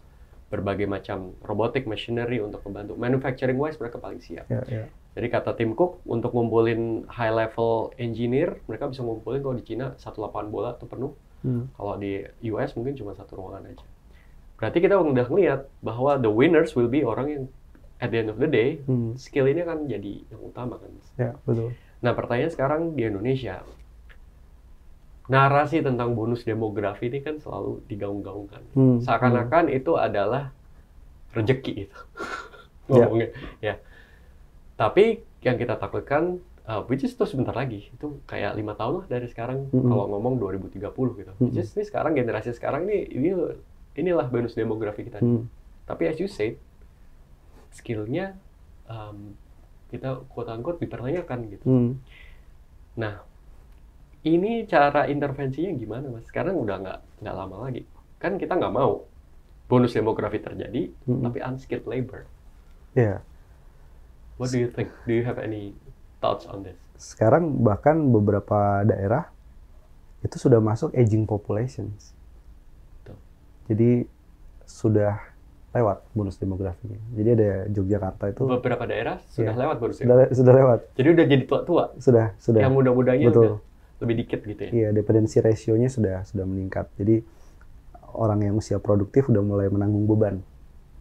berbagai macam robotic machinery untuk membantu. Manufacturing wise mereka paling siap. Jadi kata Tim Cook, untuk ngumpulin high level engineer, mereka bisa ngumpulin kalau di Cina 1 lapangan bola itu penuh. Kalau di US mungkin cuma 1 ruangan aja. Berarti kita udah ngeliat bahwa the winners will be orang yang at the end of the day, skill ini kan jadi yang utama kan. Ya, betul. Nah pertanyaan sekarang di Indonesia, narasi tentang bonus demografi ini kan selalu digaung-gaungkan. Seakan-akan itu adalah rezeki itu. Ngomongnya. Ya. Tapi yang kita takutkan, which is itu sebentar lagi, itu kayak 5 tahun lah dari sekarang, kalau ngomong 2030 gitu. Which is ini sekarang, generasi sekarang inilah bonus demografi kita. Tapi as you said, skill-nya kita quote-unquote dipertanyakan gitu. Nah, ini cara intervensinya gimana, Mas? Sekarang udah nggak lama lagi. Kan kita nggak mau bonus demografi terjadi, tapi unskilled labor. Yeah. What do you think? Do you have any thoughts on this? Sekarang bahkan beberapa daerah itu sudah masuk aging populations. Jadi sudah lewat bonus demografinya. Jadi ada Yogyakarta itu. Beberapa daerah sudah lewat bonus demografi. Sudah lewat. Jadi udah jadi tua-tua. Sudah. Yang muda-mudanya betul. Udah lebih dikit gitu ya. Iya, dependensi rasionya sudah meningkat. Jadi orang yang usia produktif udah mulai menanggung beban.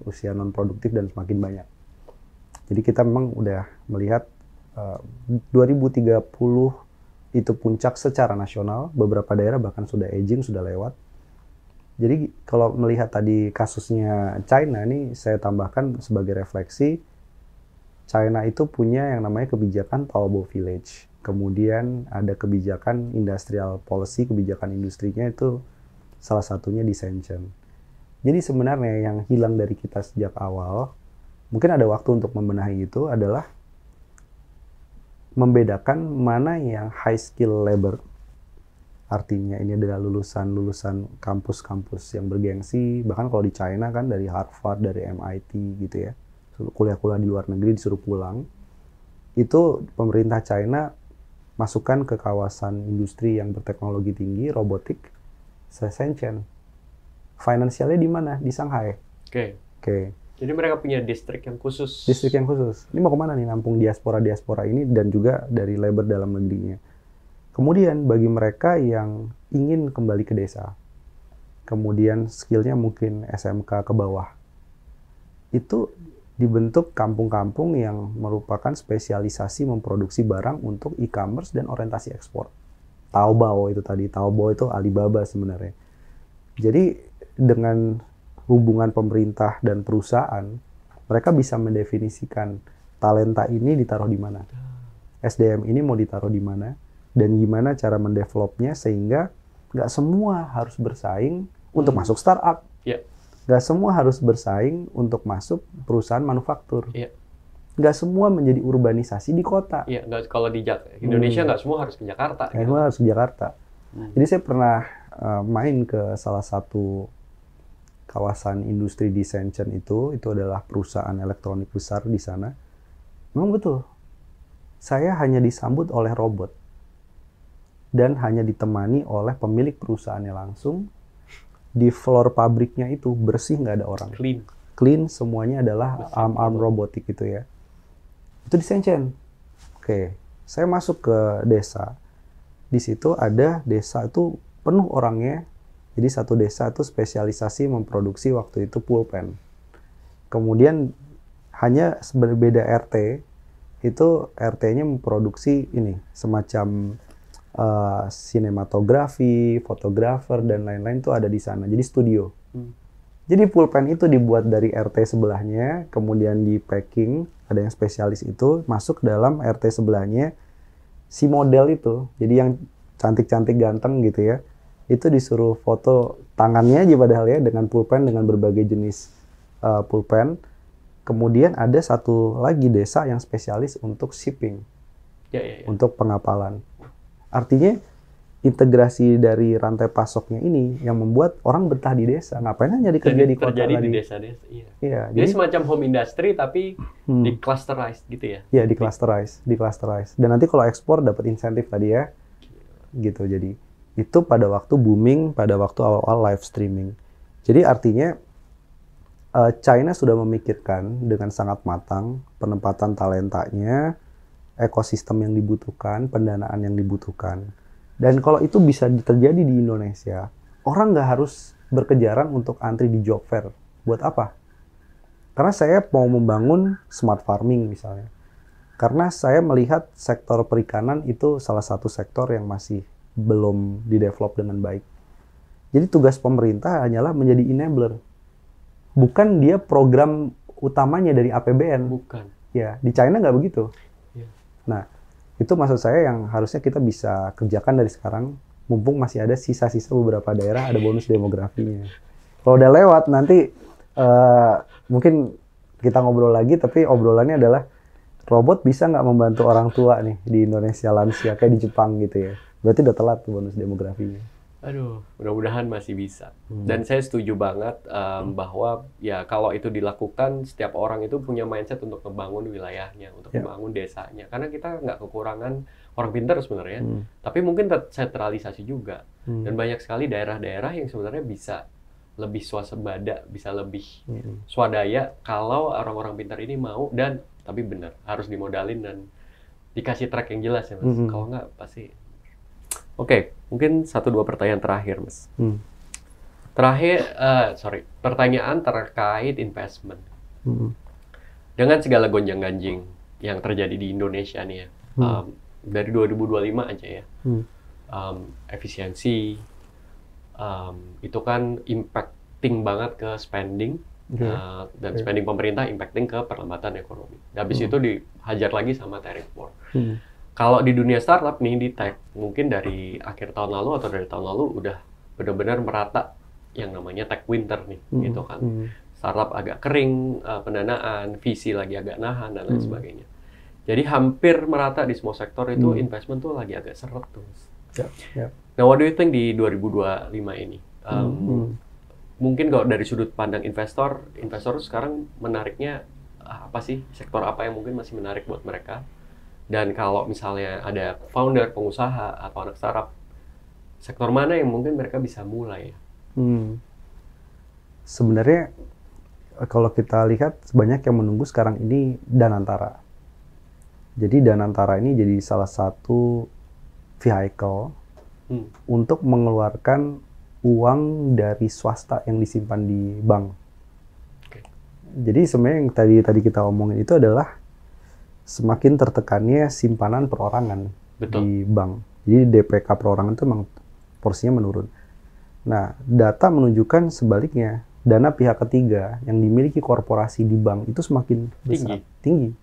Usia non produktif dan semakin banyak. Jadi kita memang udah melihat 2030 itu puncak secara nasional, beberapa daerah bahkan sudah aging, sudah lewat. Jadi kalau melihat tadi kasusnya China ini, saya tambahkan sebagai refleksi, China itu punya yang namanya kebijakan Taobao Village. Kemudian ada kebijakan industrial policy, kebijakan industrinya itu salah satunya di Shenzhen. Jadi sebenarnya yang hilang dari kita sejak awal, mungkin ada waktu untuk membenahi itu adalah membedakan mana yang high skill labor. Artinya ini adalah lulusan kampus-kampus yang bergengsi, bahkan kalau di China kan dari Harvard, dari MIT gitu ya, kuliah-kuliah di luar negeri disuruh pulang. Itu pemerintah China masukkan ke kawasan industri yang berteknologi tinggi, robotik, Shenzhen. Finansialnya di mana? Di Shanghai. Oke. Jadi mereka punya distrik yang khusus. Ini mau kemana nih nampung diaspora ini dan juga dari labor dalam negerinya. Kemudian bagi mereka yang ingin kembali ke desa, kemudian skillnya mungkin SMK ke bawah, itu dibentuk kampung-kampung yang merupakan spesialisasi memproduksi barang untuk e-commerce dan orientasi ekspor. Taobao itu tadi, Taobao itu Alibaba sebenarnya. Jadi dengan hubungan pemerintah dan perusahaan, mereka bisa mendefinisikan talenta ini ditaruh di mana, SDM ini mau ditaruh di mana, dan gimana cara mendevelopnya sehingga nggak semua harus bersaing untuk masuk startup. Nggak semua harus bersaing untuk masuk perusahaan manufaktur. Nggak semua menjadi urbanisasi di kota. Kalau di Indonesia nggak semua harus ke Jakarta. Nggak semua harus ke Jakarta. Jadi saya pernah main ke salah satu kawasan industri di Shenzhen itu adalah perusahaan elektronik besar di sana. Memang betul, saya hanya disambut oleh robot dan hanya ditemani oleh pemilik perusahaannya langsung. Di floor pabriknya itu bersih, nggak ada orang. Clean, semuanya adalah arm robotik gitu ya. Itu di Shenzhen. Oke, saya masuk ke desa. Di situ ada desa itu penuh orangnya. Jadi satu desa itu spesialisasi memproduksi waktu itu pulpen. Kemudian hanya berbeda RT, itu RT-nya memproduksi ini semacam sinematografi, fotografer dan lain-lain itu ada di sana. Jadi studio. Jadi pulpen itu dibuat dari RT sebelahnya, kemudian di packing, ada yang spesialis itu masuk dalam RT sebelahnya. Si model itu, jadi yang cantik-cantik ganteng gitu ya, itu disuruh foto tangannya aja padahal ya dengan pulpen dengan berbagai jenis pulpen. Kemudian ada satu lagi desa yang spesialis untuk shipping, untuk pengapalan. Artinya integrasi dari rantai pasoknya ini yang membuat orang betah di desa. Ngapain nyari kerja di kota terjadi tadi? Di desa-desa. Iya. Jadi semacam home industry tapi di clusterized gitu ya? Iya, di clusterized. Dan nanti kalau ekspor dapat insentif tadi ya. Gitu. Jadi itu pada waktu booming, pada waktu awal-awal live streaming. Jadi artinya China sudah memikirkan dengan sangat matang penempatan talentanya, ekosistem yang dibutuhkan, pendanaan yang dibutuhkan. Dan kalau itu bisa terjadi di Indonesia, orang nggak harus berkejaran untuk antri di job fair. Buat apa? Karena saya mau membangun smart farming misalnya. Karena saya melihat sektor perikanan itu salah satu sektor yang masih belum didevelop dengan baik. Jadi tugas pemerintah hanyalah menjadi enabler. Bukan dia program utamanya dari APBN. Bukan. Ya, di China nggak begitu. Nah, itu maksud saya yang harusnya kita bisa kerjakan dari sekarang, mumpung masih ada sisa-sisa beberapa daerah ada bonus demografinya. Kalau udah lewat, nanti mungkin kita ngobrol lagi, tapi obrolannya adalah robot bisa nggak membantu orang tua nih di Indonesia lansia, kayak di Jepang gitu ya. Berarti udah telat tuh bonus demografinya. Aduh, mudah-mudahan masih bisa. Dan saya setuju banget bahwa ya kalau itu dilakukan, setiap orang itu punya mindset untuk membangun wilayahnya, untuk membangun desanya. Karena kita nggak kekurangan orang pintar sebenarnya, tapi mungkin tersentralisasi juga. Dan banyak sekali daerah-daerah yang sebenarnya bisa lebih swasembada, bisa lebih swadaya kalau orang-orang pintar ini mau dan tapi benar harus dimodalin dan dikasih track yang jelas ya Mas. Kalau nggak pasti. Oke, mungkin 1-2 pertanyaan terakhir, Mas. Pertanyaan terkait investment. Dengan segala gonjang-ganjing yang terjadi di Indonesia nih ya, dari 2025 aja ya, efisiensi, itu kan impacting banget ke spending, dan spending pemerintah impacting ke perlambatan ekonomi. Habis itu dihajar lagi sama tariff war. Kalau di dunia startup nih, di tech, mungkin dari akhir tahun lalu atau dari tahun lalu udah benar-benar merata yang namanya tech winter nih, gitu kan. Startup agak kering, pendanaan, VC lagi agak nahan, dan lain sebagainya. Jadi hampir merata di semua sektor itu investment tuh lagi agak seret tuh. Nah, what do you think di 2025 ini? Mungkin kalau dari sudut pandang investor sekarang menariknya apa sih? Sektor apa yang mungkin masih menarik buat mereka? Dan kalau misalnya ada founder, pengusaha, atau anak startup, sektor mana yang mungkin mereka bisa mulai? Sebenarnya kalau kita lihat banyak yang menunggu sekarang ini Danantara. Jadi Danantara ini jadi salah satu vehicle untuk mengeluarkan uang dari swasta yang disimpan di bank. Jadi sebenarnya yang tadi kita omongin itu adalah semakin tertekannya simpanan perorangan di bank. Jadi DPK perorangan itu memang porsinya menurun. Nah, data menunjukkan sebaliknya. Dana pihak ketiga yang dimiliki korporasi di bank itu semakin besar, tinggi.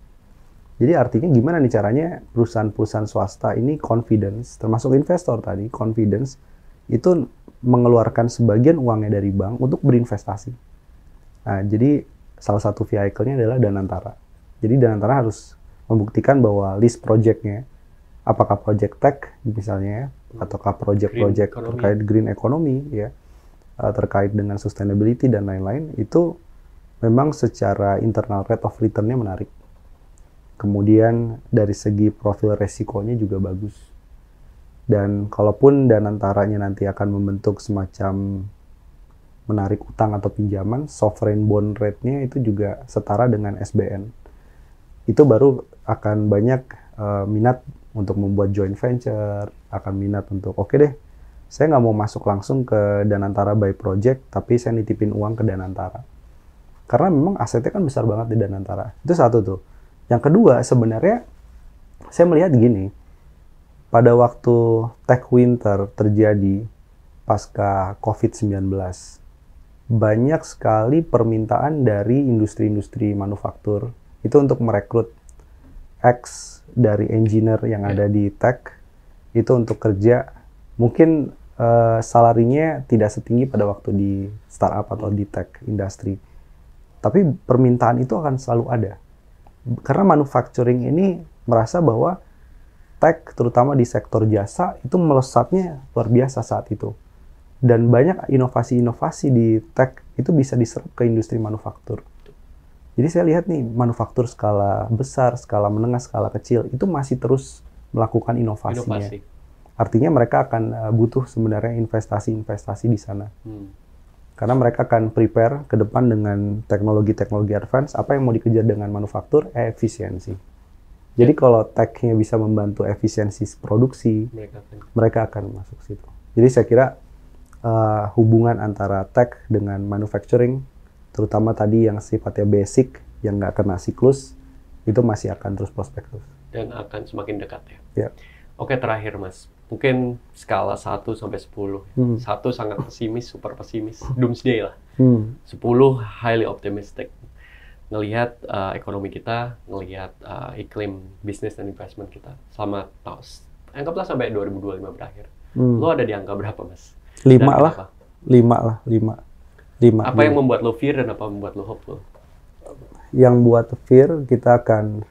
Jadi artinya gimana nih caranya perusahaan-perusahaan swasta ini confidence, termasuk investor tadi, confidence itu mengeluarkan sebagian uangnya dari bank untuk berinvestasi. Nah, jadi salah satu vehicle-nya adalah Danantara. Jadi Danantara harus membuktikan bahwa list project-nya, apakah project tech misalnya, ataukah project-project terkait green economy, ya, terkait dengan sustainability dan lain-lain, itu memang secara internal rate of return-nya menarik. Kemudian dari segi profil resikonya juga bagus. Dan kalaupun Danantaranya nanti akan membentuk semacam menarik utang atau pinjaman, sovereign bond rate-nya itu juga setara dengan SBN. Itu baru akan banyak minat untuk membuat joint venture, akan minat untuk oke deh, saya nggak mau masuk langsung ke Danantara by project, tapi saya nitipin uang ke Danantara. Karena memang asetnya kan besar banget di Danantara. Itu satu tuh. Yang kedua, sebenarnya saya melihat gini, pada waktu tech winter terjadi pasca COVID-19, banyak sekali permintaan dari industri-industri manufaktur itu untuk merekrut X dari engineer yang ada di tech, itu untuk kerja, mungkin salarinya tidak setinggi pada waktu di startup atau di tech industry. Tapi permintaan itu akan selalu ada. Karena manufacturing ini merasa bahwa tech, terutama di sektor jasa, itu melesatnya luar biasa saat itu. Dan banyak inovasi-inovasi di tech itu bisa diserap ke industri manufaktur. Jadi saya lihat nih, manufaktur skala besar, skala menengah, skala kecil, itu masih terus melakukan inovasinya. Artinya mereka akan butuh sebenarnya investasi-investasi di sana. Karena mereka akan prepare ke depan dengan teknologi-teknologi advance, apa yang mau dikejar dengan manufaktur? Efisiensi. Jadi kalau tech-nya bisa membantu efisiensi produksi, mereka akan masuk situ. Jadi saya kira hubungan antara tech dengan manufacturing, terutama tadi yang sifatnya basic, yang nggak kena siklus, itu masih akan terus prospektif. Dan akan semakin dekat ya? Ya. Oke, terakhir Mas. Mungkin skala 1 sampai 10. 1 sangat pesimis, super pesimis, doomsday lah. 10 highly optimistic. Ngelihat ekonomi kita, ngelihat iklim bisnis dan investment kita selama tahun. Anggaplah sampai 2025 berakhir. Lo ada di angka berapa, Mas? 5 lah. 5. Apa yang membuat lo fear dan apa yang membuat lo hopeful? Yang buat fear, kita akan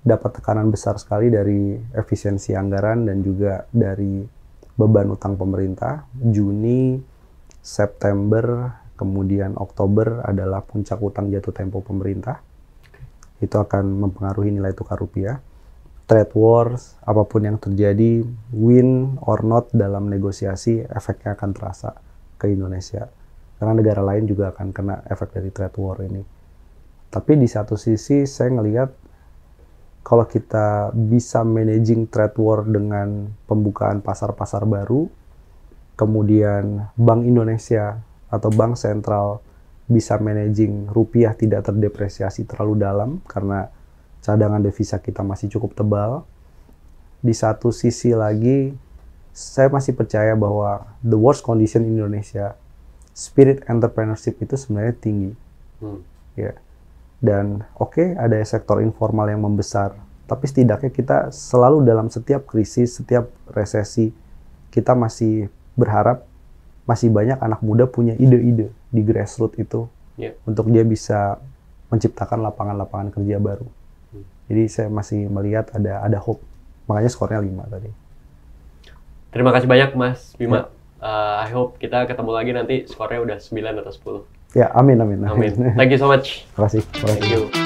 dapat tekanan besar sekali dari efisiensi anggaran dan juga dari beban utang pemerintah. Juni, September, kemudian Oktober adalah puncak utang jatuh tempo pemerintah. Itu akan mempengaruhi nilai tukar rupiah. Trade wars, apapun yang terjadi, win or not dalam negosiasi, efeknya akan terasa ke Indonesia. Karena negara lain juga akan kena efek dari trade war ini. Tapi di satu sisi saya ngelihat kalau kita bisa managing trade war dengan pembukaan pasar-pasar baru, kemudian Bank Indonesia atau Bank Sentral bisa managing rupiah tidak terdepresiasi terlalu dalam karena cadangan devisa kita masih cukup tebal. Di satu sisi lagi, saya masih percaya bahwa the worst condition in Indonesia, spirit entrepreneurship itu sebenarnya tinggi. Ya. Dan oke, ada sektor informal yang membesar, tapi setidaknya kita selalu dalam setiap krisis, setiap resesi, kita masih berharap masih banyak anak muda punya ide-ide di grassroots itu untuk dia bisa menciptakan lapangan-lapangan kerja baru. Jadi saya masih melihat ada hope. Makanya skornya 5 tadi. Terima kasih banyak Mas Bima. I hope kita ketemu lagi nanti skornya udah 9 atau 10. Ya, amin. Thank you so much. Terima kasih. Thank you.